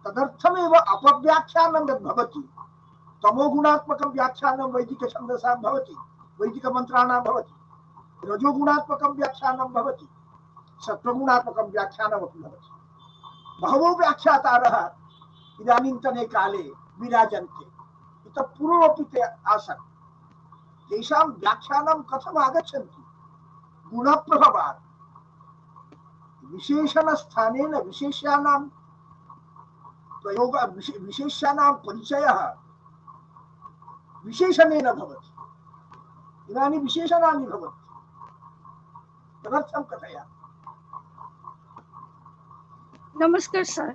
तदर्थमेव अपव्याख्यानं यद् भवति तमोगुणात्मकं व्याख्यानं वैदिकछन्दसां भवति वैदिकमन्त्राणां भवति, रजोगुणात्मकं व्याख्यानं भवति, सत्त्वगुणात्मकं व्याख्यानमपि भवति। बहवो व्याख्यातारः इदानीन्तने काले विराजन्ते। इतः पूर्वमपि ते आसन्। तेषां व्याख्यानं कथम् आगच्छन्ति? गुणप्रभावात्। विशेषणस्थानेन विशेष्याणां प्रयोग विशेष्याणां परिचयः विशेषणेन भवति। इदानीं विशेषणानि भवन्ति। तदर्थं कथयामि। नमस्कार सर।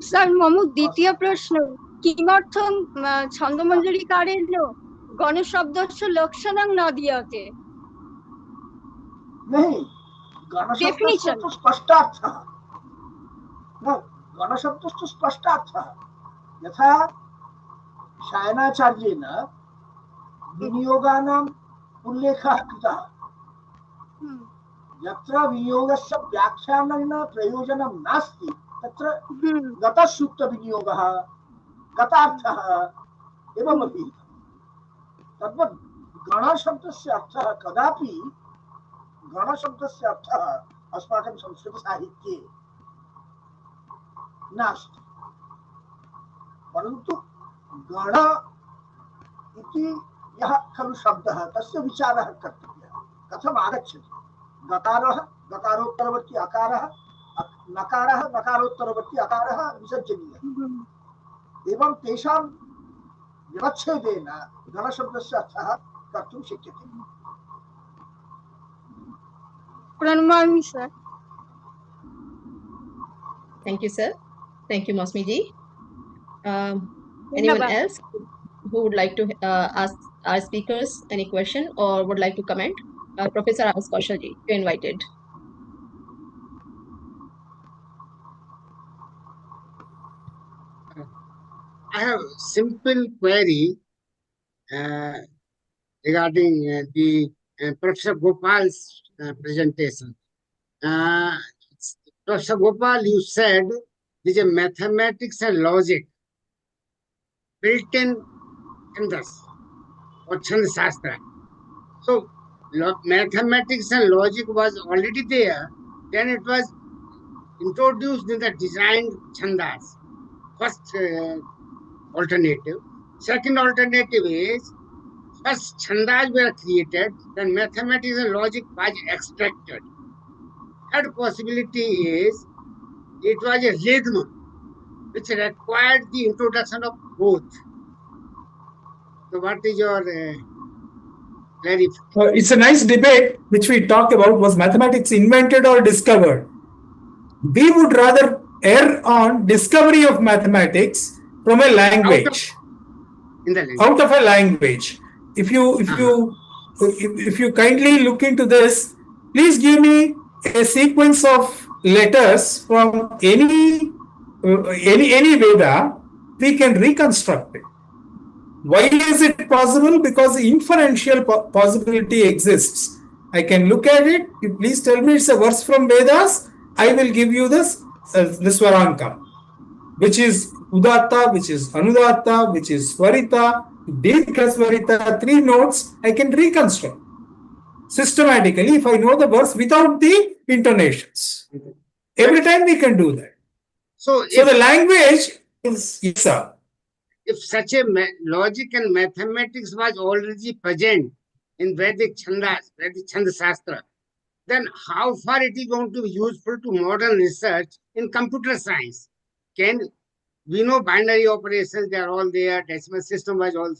सर मम द्वितीय प्रश्न किमर्थं छन्दमञ्जरीकारेण गणशब्दस्य लक्षणं न दीयते? नहीं, गणशब्दस्य तो स्पष्टार्थः न, गणशब्दस्तु स्पष्टार्थः। यथा शायनाचार्येण विनियोगानाम् उल्लेखः कृतः। यत्र विनियोगस्य व्याख्यानेन प्रयोजनं नास्ति तत्र गतसूक्तविनियोगः, गतार्थः एवमपि। तद्वत् गणशब्दस्य अर्थः कदापि गणशब्दस्य अर्थः अस्माकं संस्कृतसाहित्ये नास्ति। परन्तु गण इति यः खलु शब्दः तस्य विचारः कर्तव्यः। कथम् आगच्छति? गकारः, गकारोत्तरवर्ती अकारः, नकारः, नकारोत्तरवर्ती अकारः विसर्जनीयः। एवं तेषां व्यवच्छेदेन गणशब्दस्य अर्थः कर्तुं शक्यते। प्रणमामि sir. Thank you, sir. Thank you, Mosmi ji. Anyone else who would like to ask our speakers any question or would like to comment? Professor Abbas Kaushal ji, you're invited. I have simple query regarding the Professor Gopal's presentation. Professor Gopal, you said there's a mathematics and logic built in Chandas or Chand Shastra. So mathematics and logic was already there. Then it was introduced in the designed Chandas. First alternative. Second alternative is first Chandas were created, then mathematics and logic was extracted. Third possibility is it was a rhythm which required the introduction of both. So what is your clarification? It's a nice debate which we talked about. Was mathematics invented or discovered? We would rather err on discovery of mathematics from a language. Out of a language. If you kindly look into this, please give me a sequence of letters from any Veda. We can reconstruct it. Why is it possible? Because inferential possibility exists. I can look at it. You please tell me it's a verse from Vedas. I will give you this Swarankam, which is Udatta, which is Anudatta, which is Swarita, Dirgha Swarita, 3 notes. I can reconstruct systematically if I know the verse without the intonations. Every time we can do that. So the language is, yes, sir. If such a logic and mathematics was already present in Vedic Chandas, Vedic Chanda Shastra, then how far it is going to be useful to modern research in computer science? We know binary operations, they are all there, decimal system was all.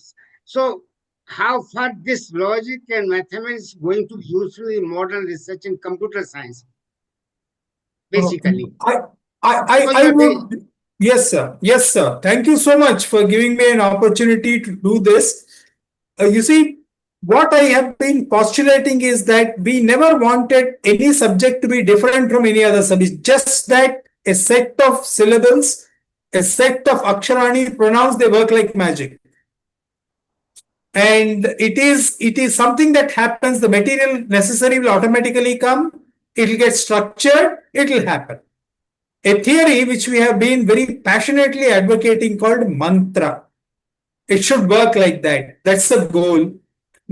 So how far this logic and mathematics is going to be useful in modern research in computer science? Basically. I would, yes, sir. Yes, sir. Thank you so much for giving me an opportunity to do this. You see, what I have been postulating is that we never wanted any subject to be different from any other subject, just that a set of syllables, a set of aksharani pronouns, they work like magic. And it is something that happens, the material necessary will automatically come, it will get structured, it will happen. A theory which we have been very passionately advocating called mantra. It should work like that. That's the goal.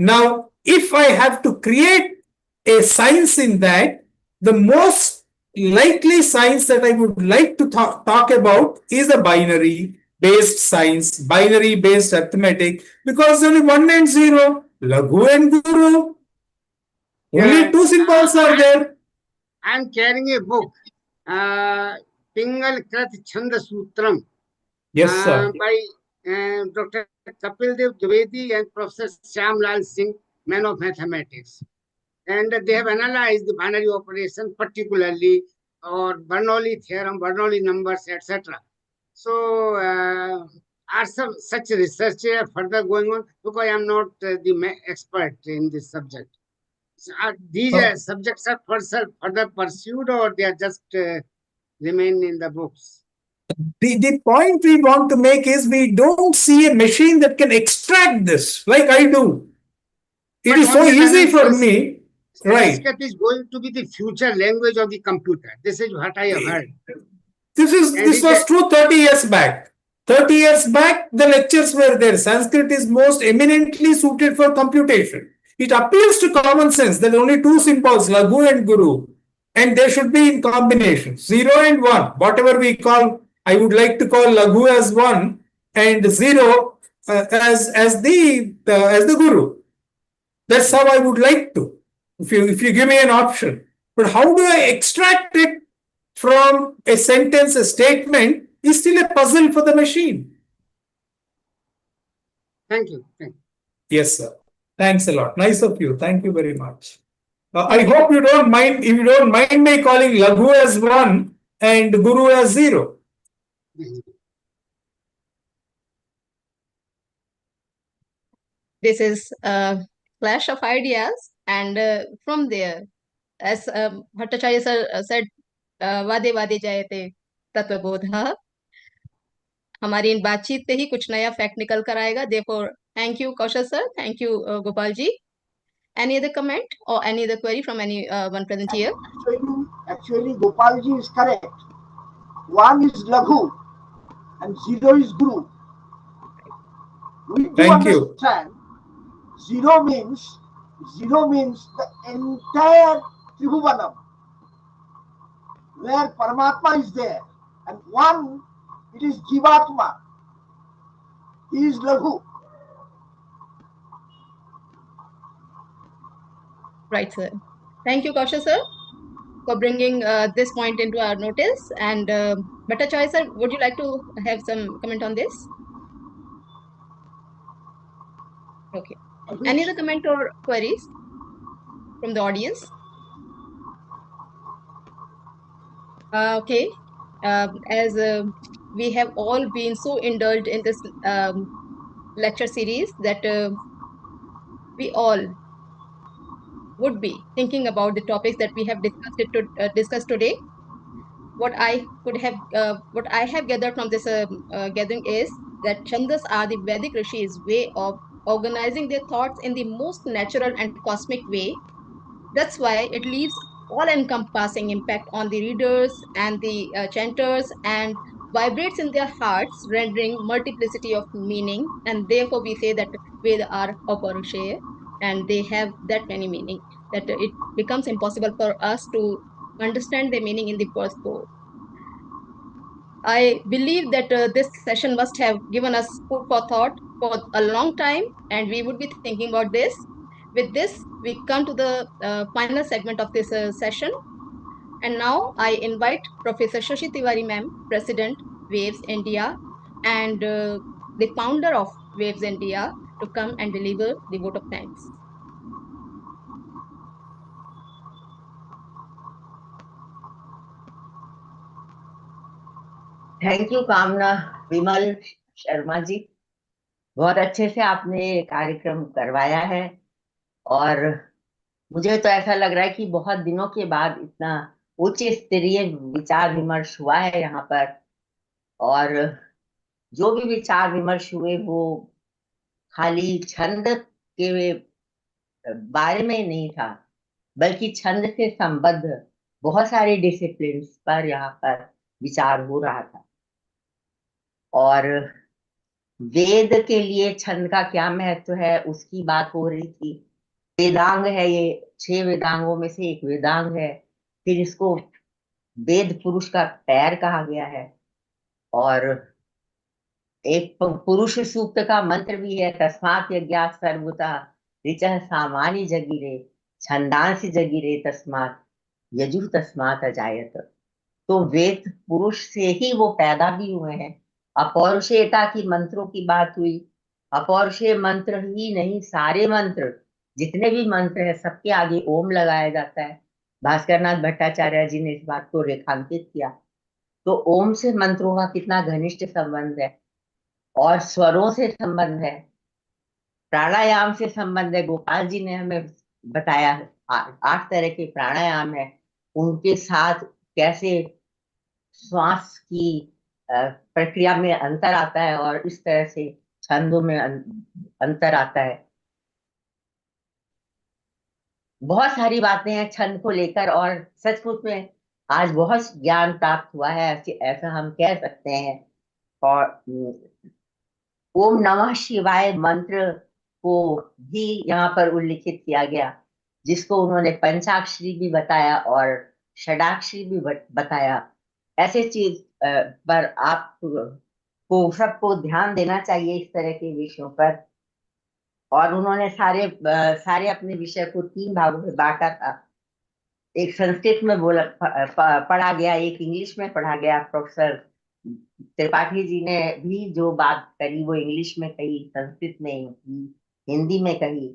Now, if I have to create a science in that, the most likely science that I would like to talk about is a binary based science, binary based arithmetic, because only 1 and 0, Laghu and Guru. Only two symbols are there. I am carrying a book, Pingal Krat Chanda Sutram, Yes, sir. by Dr. Kapil Dev Dwivedi and Professor Shyamlal Singh, man of mathematics. And they have analyzed the binary operation, particularly, or Bernoulli theorem, Bernoulli numbers, etc. So, are some such research further going on? Because I am not the expert in this subject. So are these subjects are further pursued, or they are just remain in the books? The point we want to make is we don't see a machine that can extract this like I do. It is so easy for me. Right. Sanskrit is going to be the future language of the computer. This is what I have heard. This was true 30 years back. 30 years back, the lectures were there. Sanskrit is most eminently suited for computation. It appeals to common sense. There are only two symbols, Laghu and Guru, and they should be in combination, 0 and 1. Whatever we call, I would like to call Laghu as 1 and 0 as the Guru. That's how I would like to. If you give me an option, but how do I extract it from a sentence, a statement, is still a puzzle for the machine. Thank you. Yes, sir. Thanks a lot. Nice of you. Thank you very much. I hope you don't mind. If you don't mind me calling Laghu as 1 and Guru as 0. This is a clash of ideas, and from there, as Bhattacharya sir said, वादे वादे जायते तत्वबोधः. हमारी इन बातचीत से ही कुछ नया fact निकल कर आएगा. Therefore, thank you, Kaushal sir. Thank you, Gopal ji. Any other comment or any other query from any one present here? Actually, Gopal ji is correct. 1 is Laghu and 0 is Guru. We do understand 0 means the entire Tribhuvanam, where Paramatma is there, and 1, it is Jivatma. He is Laghu. Right, sir. Thank you, Kaushal sir, for bringing this point into our notice. And Bhattacharya sir, would you like to have some comment on this? Okay. Any other comment or queries from the audience? Okay. As we have all been so indulged in this lecture series that we all would be thinking about the topics that we have discussed today. What I have gathered from this gathering is that Chandas are the Vedic rishis' way of organizing their thoughts in the most natural and cosmic way. That's why it leaves all-encompassing impact on the readers and the chanters and vibrates in their hearts, rendering multiplicity of meaning. And therefore, we say that Veda are Aparushaya, and they have that many meaning that it becomes impossible for us to understand the meaning in the first go. I believe that this session must have given us food for thought for a long time, and we would be thinking about this. With this, we come to the final segment of this session. And now I invite Professor Shashi Tiwari ma'am, President, Waves India, and the founder of Waves India, to come and deliver the vote of thanks. Thank you कामना विमल शर्मा जी, बहुत अच्छे से आपने कार्यक्रम करवाया है और मुझे तो ऐसा लग रहा है कि बहुत दिनों के बाद इतना उच्च स्तरीय विचार विमर्श हुआ है यहाँ पर, और जो भी विचार विमर्श हुए वो खाली छंद के बारे में नहीं था, बल्कि छंद से संबद्ध बहुत सारे डिसिप्लिन पर यहाँ पर विचार हो रहा था। और वेद के लिए छंद का क्या महत्व है उसकी बात हो रही थी। वेदांग है ये, 6 वेदांगों में से एक वेदांग है। फिर इसको वेद पुरुष का पैर कहा गया है। और एक पुरुष सूक्त का मंत्र भी है, तस्मात् यज्ञा सर्वथा ऋचः सामान्य जगिरे छंदांसि जगिरे तस्मात् यजुर तस्मात् अजायत। तो वेद पुरुष से ही वो पैदा भी हुए हैं। अपौरुषेयता की मंत्रों की बात हुई। अपौरुषेय मंत्र ही नहीं, सारे मंत्र जितने भी मंत्र है सबके आगे ओम लगाया जाता है। भास्करनाथ भट्टाचार्य जी ने इस बात को रेखांकित किया। तो ओम से मंत्रों का कितना घनिष्ठ संबंध है, और स्वरों से संबंध है, प्राणायाम से संबंध है। गोपाल जी ने हमें बताया 8 तरह के प्राणायाम है, उनके साथ कैसे श्वास की प्रक्रिया में अंतर आता है, और इस तरह से छंदों में अंतर आता है। बहुत सारी बातें हैं छंद को लेकर, और सचमुच में आज बहुत ज्ञान प्राप्त हुआ है, ऐसा हम कह सकते हैं। और ओम नमः शिवाय मंत्र को भी यहाँ पर उल्लिखित किया गया, जिसको उन्होंने पंचाक्षरी भी बताया और षडाक्षरी भी बताया। ऐसे चीज पर आप को सबको ध्यान देना चाहिए इस तरह के विषयों पर। और उन्होंने सारे अपने विषय को 3 भागों में बांटा था। एक संस्कृत में पढ़ा गया, एक इंग्लिश में पढ़ा गया। प्रोफेसर त्रिपाठी जी ने भी जो बात करी वो इंग्लिश में कही, संस्कृत में की, हिंदी में कही।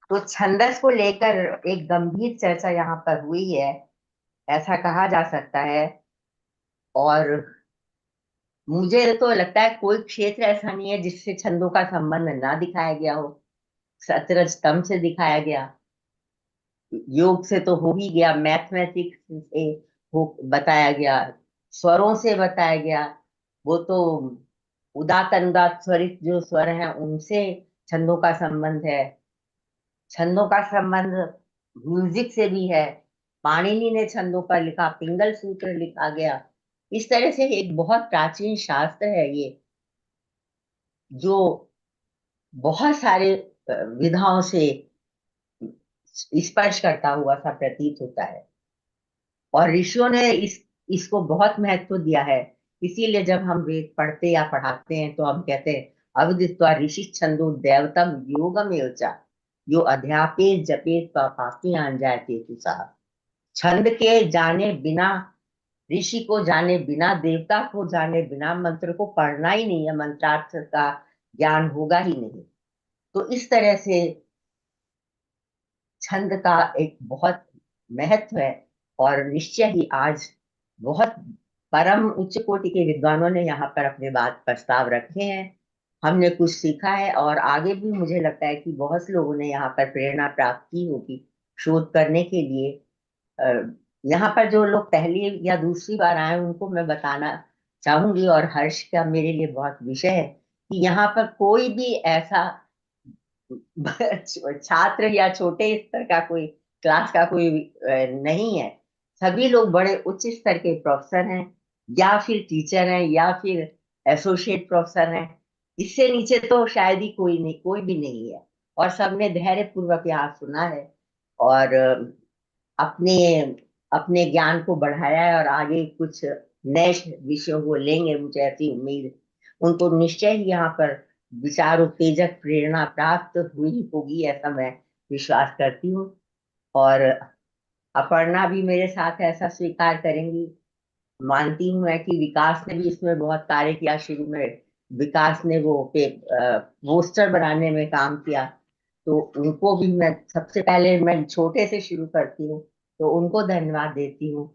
तो छंदस को लेकर एक गंभीर चर्चा यहाँ पर हुई है, ऐसा कहा जा सकता है। और मुझे तो लगता है कोई क्षेत्र ऐसा नहीं है जिससे छंदों का संबंध ना दिखाया गया हो। सतरज स्तंभ से दिखाया गया, योग से तो हो ही गया, मैथमेटिक्स से हो बताया गया, स्वरों से बताया गया। वो तो उदात अनुदात स्वरित जो स्वर हैं उनसे छंदों का संबंध है। छंदों का संबंध म्यूजिक से भी है। पाणिनि ने छंदों का लिखा, पिंगल सूत्र लिखा गया। इस तरह से एक बहुत प्राचीन शास्त्र है ये, जो बहुत सारे विधाओं से स्पर्श करता हुआ सा प्रतीत होता है। और ऋषियों ने इसको बहुत महत्व दिया है। इसीलिए जब हम वेद पढ़ते या पढ़ाते हैं तो हम कहते हैं अविदित्वा ऋषि छंदो दैवतम योगम एवचा यो अध्यापे जपे पापी जायते तुषा। छंद के जाने बिना, ऋषि को जाने बिना, देवता को जाने बिना मंत्र को पढ़ना ही नहीं है, मंत्रार्थ का ज्ञान होगा ही नहीं। तो इस तरह से छंद का एक बहुत महत्व है। और निश्चय ही आज बहुत परम उच्च कोटि के विद्वानों ने यहाँ पर अपने बात प्रस्ताव रखे हैं। हमने कुछ सीखा है, और आगे भी मुझे लगता है कि बहुत से लोगों ने यहाँ पर प्रेरणा प्राप्त की होगी शोध करने के लिए। यहाँ पर जो लोग पहली या दूसरी बार आए उनको मैं बताना चाहूंगी, और हर्ष का मेरे लिए बहुत विषय है कि यहाँ पर कोई भी ऐसा छात्र या छोटे स्तर का कोई क्लास का कोई नहीं है। सभी लोग बड़े उच्च स्तर के प्रोफेसर हैं, या फिर टीचर हैं, या फिर एसोसिएट प्रोफेसर हैं। इससे नीचे तो शायद ही कोई भी नहीं है। और सबने धैर्य पूर्वक यहाँ सुना है, और अपने अपने ज्ञान को बढ़ाया है, और आगे कुछ नए विषयों को लेंगे, मुझे ऐसी उम्मीद है। उनको निश्चय ही यहाँ पर विचार उत्तेजक प्रेरणा प्राप्त हुई होगी, ऐसा मैं विश्वास करती हूँ। और अपर्णा भी मेरे साथ ऐसा स्वीकार करेंगी। मानती हूँ मैं कि विकास ने भी इसमें बहुत कार्य किया शुरू में। विकास ने वो पोस्टर बनाने में काम किया, तो उनको भी मैं सबसे पहले मैं छोटे से शुरू करती हूँ, तो उनको धन्यवाद देती हूँ।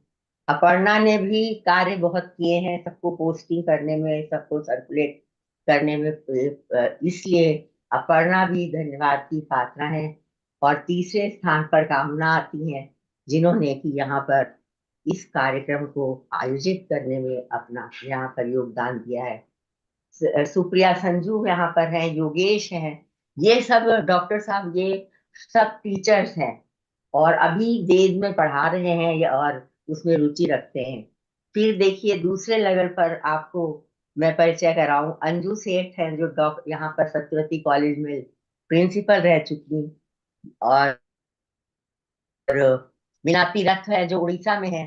अपर्णा ने भी कार्य बहुत किए हैं, सबको पोस्टिंग करने में, सबको सर्कुलेट करने में, इसलिए अपर्णा भी धन्यवाद की पात्र है। और तीसरे स्थान पर कामना आती है, जिन्होंने कि यहाँ पर इस कार्यक्रम को आयोजित करने में अपना यहाँ पर योगदान दिया है। सुप्रिया संजू यहाँ पर हैं, योगेश हैं, ये सब डॉक्टर साहब, ये सब टीचर्स हैं, और अभी वेद में पढ़ा रहे हैं और उसमें रुचि रखते हैं। फिर देखिए दूसरे लेवल पर आपको मैं परिचय कराऊं, अंजू सेठ हैं जो यहाँ पर सत्यवती कॉलेज में प्रिंसिपल रह चुकी, और मीनाती रथ है जो उड़ीसा में है,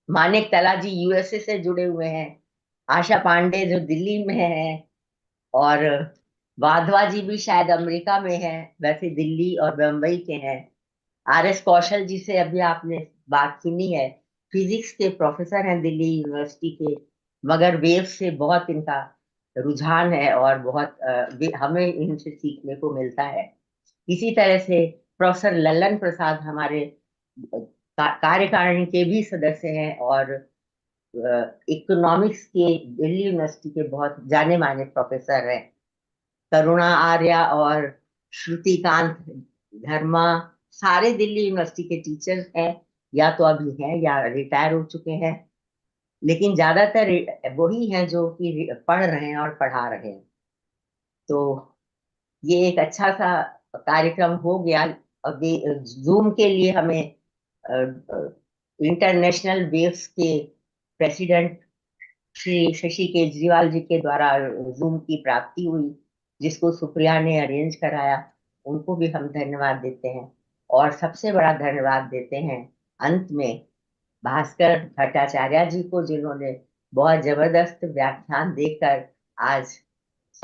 मानिक तलाजी यूएसए से जुड़े हुए हैं, आशा पांडे जो दिल्ली में है, और वाधवा जी भी शायद अमेरिका में है, वैसे दिल्ली और बम्बई के हैं। आर एस कौशल जी से अभी आपने बात सुनी है, फिजिक्स के प्रोफेसर हैं दिल्ली यूनिवर्सिटी के, मगर वेव से बहुत इनका रुझान है और बहुत हमें इनसे सीखने को मिलता है। इसी तरह से प्रोफेसर लल्लन प्रसाद हमारे कार्यकारिणी के भी सदस्य हैं, और इकोनॉमिक्स के दिल्ली यूनिवर्सिटी के बहुत जाने माने प्रोफेसर हैं। करुणा आर्या और श्रुतिकांत धर्मा सारे दिल्ली यूनिवर्सिटी के टीचर्स हैं, या तो अभी हैं या रिटायर हो चुके हैं, लेकिन ज्यादातर वही हैं जो कि पढ़ रहे हैं और पढ़ा रहे हैं। तो ये एक अच्छा सा कार्यक्रम हो गया। अभी जूम के लिए हमें इंटरनेशनल वेव्स के प्रेसिडेंट श्री शशि केजरीवाल जी के द्वारा जूम की प्राप्ति हुई, जिसको सुप्रिया ने अरेंज कराया, उनको भी हम धन्यवाद देते हैं। और सबसे बड़ा धन्यवाद देते हैं अंत में भास्कर भट्टाचार्य जी को, जिन्होंने बहुत जबरदस्त व्याख्यान देकर आज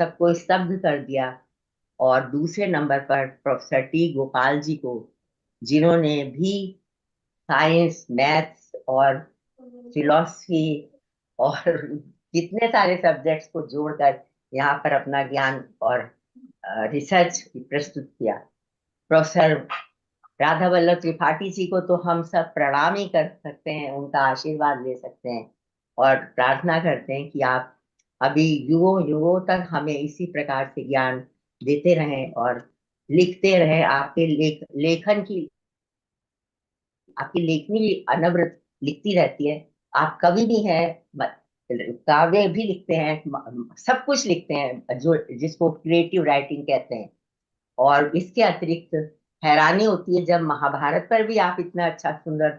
सबको स्तब्ध कर दिया। और दूसरे नंबर पर प्रोफेसर टी गोपाल जी को, जिन्होंने भी साइंस, मैथ्स और फिलॉसफी और कितने सारे सब्जेक्ट्स को जोड़कर यहाँ पर अपना ज्ञान और रिसर्च प्रस्तुत किया। प्रोफेसर राधा वल्लभ त्रिपाठी जी को तो हम सब प्रणाम ही कर सकते हैं, उनका आशीर्वाद ले सकते हैं, और प्रार्थना करते हैं कि आप अभी युगों युगों तक हमें इसी प्रकार से ज्ञान देते रहें और लिखते रहें। आपके लेखन की, आपकी लेखनी भी अनवरत लिखती रहती है। आप कवि भी हैं, काव्य भी लिखते हैं, सब कुछ लिखते हैं जो जिसको क्रिएटिव राइटिंग कहते हैं। और इसके अतिरिक्त हैरानी होती है जब महाभारत पर भी आप इतना अच्छा सुंदर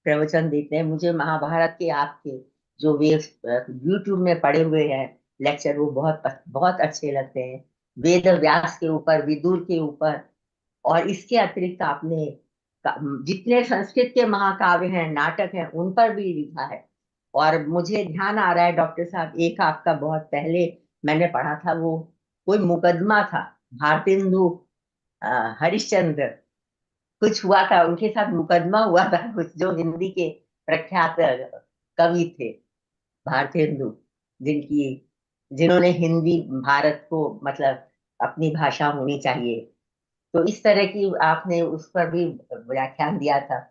प्रवचन देते हैं। मुझे महाभारत के आपके जो वे यूट्यूब में पड़े हुए हैं लेक्चर, वो बहुत बहुत अच्छे लगते हैं। वेद व्यास के ऊपर, विदुर के ऊपर, और इसके अतिरिक्त आपने जितने संस्कृत के महाकाव्य हैं, नाटक हैं, उन पर भी लिखा है। और मुझे ध्यान आ रहा है डॉक्टर साहब, एक आपका बहुत पहले मैंने पढ़ा था, वो कोई मुकदमा था, भारतेंदु हरिश्चंद्र कुछ हुआ था, उनके साथ मुकदमा हुआ था कुछ, जो हिंदी के प्रख्यात कवि थे भारतेंदु, जिन्होंने हिंदी भारत को मतलब अपनी भाषा होनी चाहिए, तो इस तरह की आपने उस पर भी व्याख्यान दिया था।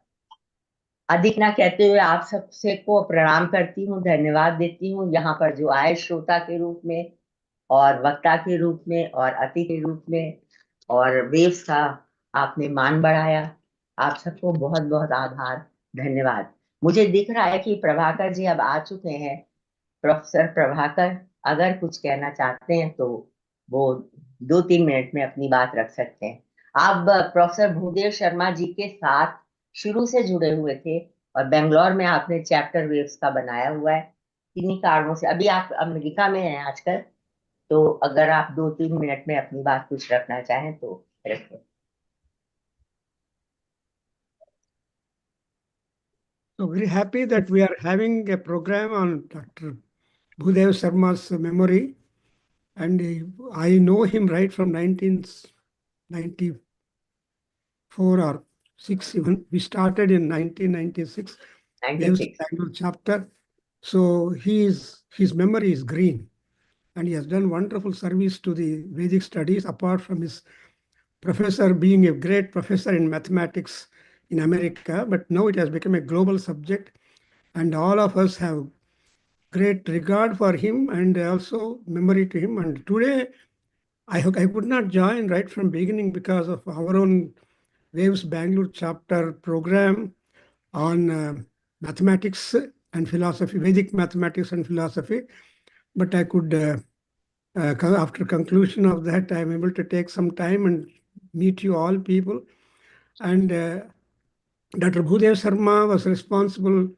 अधिक ना कहते हुए आप सबसे को प्रणाम करती हूँ, धन्यवाद देती हूँ यहाँ पर जो आए श्रोता के रूप में और वक्ता के रूप में और अतिथि के रूप में, और वेव्स का आपने मान बढ़ाया। आप सबको बहुत बहुत आभार, धन्यवाद। मुझे दिख रहा है कि प्रभाकर जी अब आ चुके हैं। प्रोफेसर प्रभाकर अगर कुछ कहना चाहते हैं तो वो 2-3 मिनट में अपनी बात रख सकते हैं। आप प्रोफेसर भूदेव शर्मा जी के साथ शुरू से जुड़े हुए थे, और बेंगलोर में आपने चैप्टर वेव्स का बनाया हुआ है। किन्हीं कारणों से अभी आप अमेरिका में हैं आजकल, तो अगर आप 2-3 मिनट में अपनी बात कुछ रखना चाहें तो रखें। So very happy that we are having a program on Dr. Bhudev Sharma's memory, and I know him right from 1994 or 6 even. We started in 1996, Waves 96. Bangalore chapter. So his memory is green, and he has done wonderful service to the Vedic studies, apart from his professor being a great professor in mathematics in America, but now it has become a global subject, and all of us have great regard for him and also memory to him. And today, I could not join right from beginning because of our own Waves Bangalore chapter program on mathematics and philosophy, Vedic mathematics and philosophy. But I could, after conclusion of that, I'm able to take some time and meet you all people. And Dr. Bhudev Sharma was responsible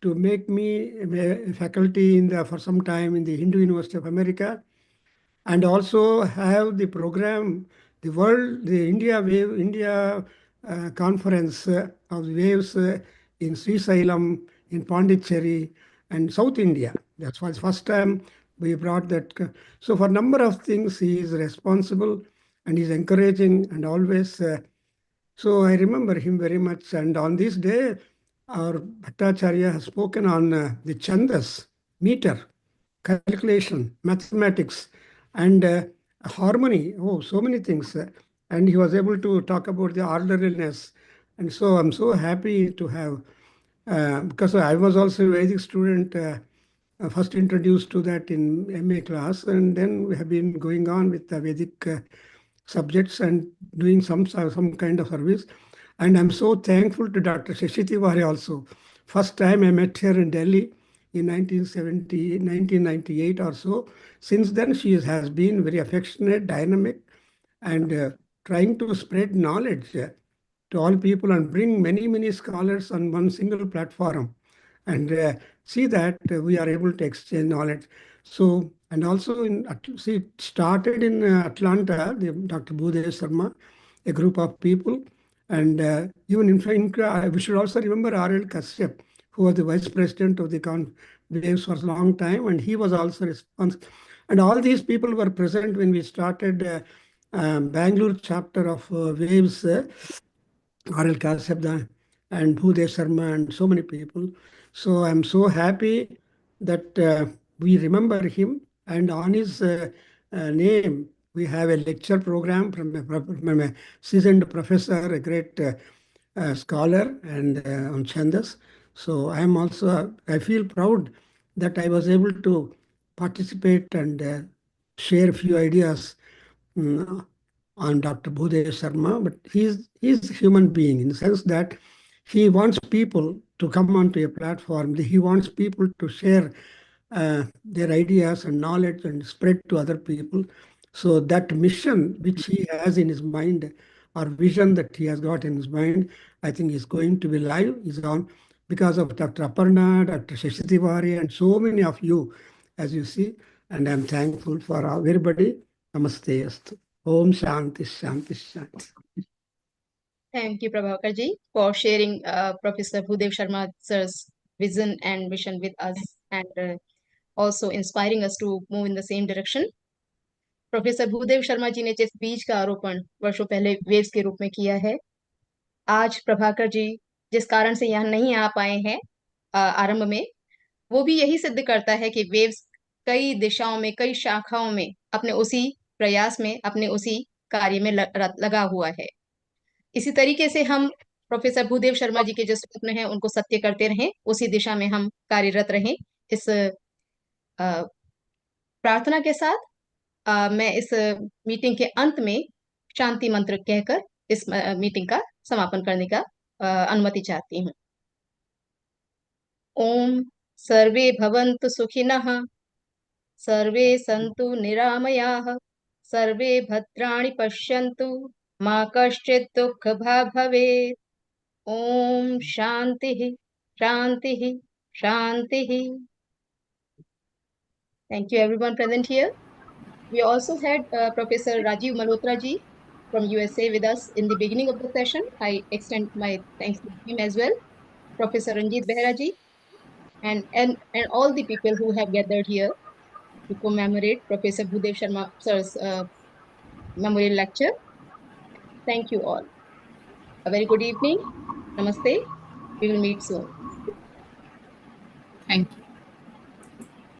to make me a faculty for some time in the Hindu University of America, and also have the program, the India conference of waves in Srisailam, in Pondicherry, and South India. That was first time we brought that. So for a number of things, he is responsible and he's encouraging and always. So I remember him very much. And on this day, our Bhattacharya has spoken on the Chandas, meter, calculation, mathematics, and harmony. Oh, so many things. And he was able to talk about the orderliness. And so I'm so happy to have, because I was also a Vedic student, first introduced to that in MA class, and then we have been going on with the Vedic subjects and doing some kind of service. And I'm so thankful to Dr. Shashi Tiwari also. First time I met her in Delhi in 1998 or so. Since then, she has been very affectionate, dynamic, and trying to spread knowledge to all people and bring many, many scholars on one single platform, and see that we are able to exchange knowledge. So, and also it started in Atlanta, Dr. Bhudev Sharma, a group of people. And even in we should also remember R.L. Kashyap, who was the vice president of the Waves for a long time, and he was also responsible. And all these people were present when we started Bangalore chapter of Waves, R.L. Kashyap and Bhudev Sharma and so many people. So I'm so happy that we remember him, and on his name, we have a lecture program from a seasoned professor, a great scholar, and on Chandas. So I feel proud that I was able to participate and share a few ideas on Dr. Bhudev Sharma, but he's a human being in the sense that he wants people to come onto a platform. He wants people to share their ideas and knowledge and spread to other people. So that mission which he has in his mind, or vision that he has got in his mind, I think is going to be live, is on because of Dr. Aparna, Dr. Shashi Tiwari, and so many of you, as you see. And I'm thankful for everybody. Namaste astu. Om Shanti Shanti Shanti. Thank you, Prabhakar ji, for sharing Professor Bhudev Sharma sir's vision and mission with us, and also inspiring us to move in the same direction. Professor Bhudev Sharma ji ने जिस बीज का आरोपण वर्षों पहले waves के रूप में किया है, आज प्रभाकर जी जिस कारण से यहाँ नहीं आ पाए हैं आरंभ में, वो भी यही सिद्ध करता है कि वेव्स कई दिशाओं में, कई शाखाओं में अपने उसी प्रयास में, अपने उसी कार्य में लगा हुआ है। इसी तरीके से हम प्रोफेसर भूदेव शर्मा जी के जो स्वप्न हैं उनको सत्य करते रहें, उसी दिशा में हम कार्यरत रहें। इस प्रार्थना के साथ मैं इस मीटिंग के अंत में शांति मंत्र कहकर इस मीटिंग का समापन करने का अनुमति चाहती हूँ। ओम सर्वे भवन्तु सुखिनः, सर्वे सन्तु निरामयाः, सर्वे भद्राणि पश्यन्तु, मा कश्चित् दुःखभाग् भवेत्। ओम शांतिः शांतिः शांतिः। Thank you everyone present here. We also had Professor Rajiv Malhotra ji from USA with us in the beginning of the session. I extend my thanks to him as well. Professor Ranjit Behra ji and all the people who have gathered here to commemorate Professor Bhudev Sharma sir's memorial lecture. Thank you all. A very good evening. Namaste. We will meet soon. Thank you.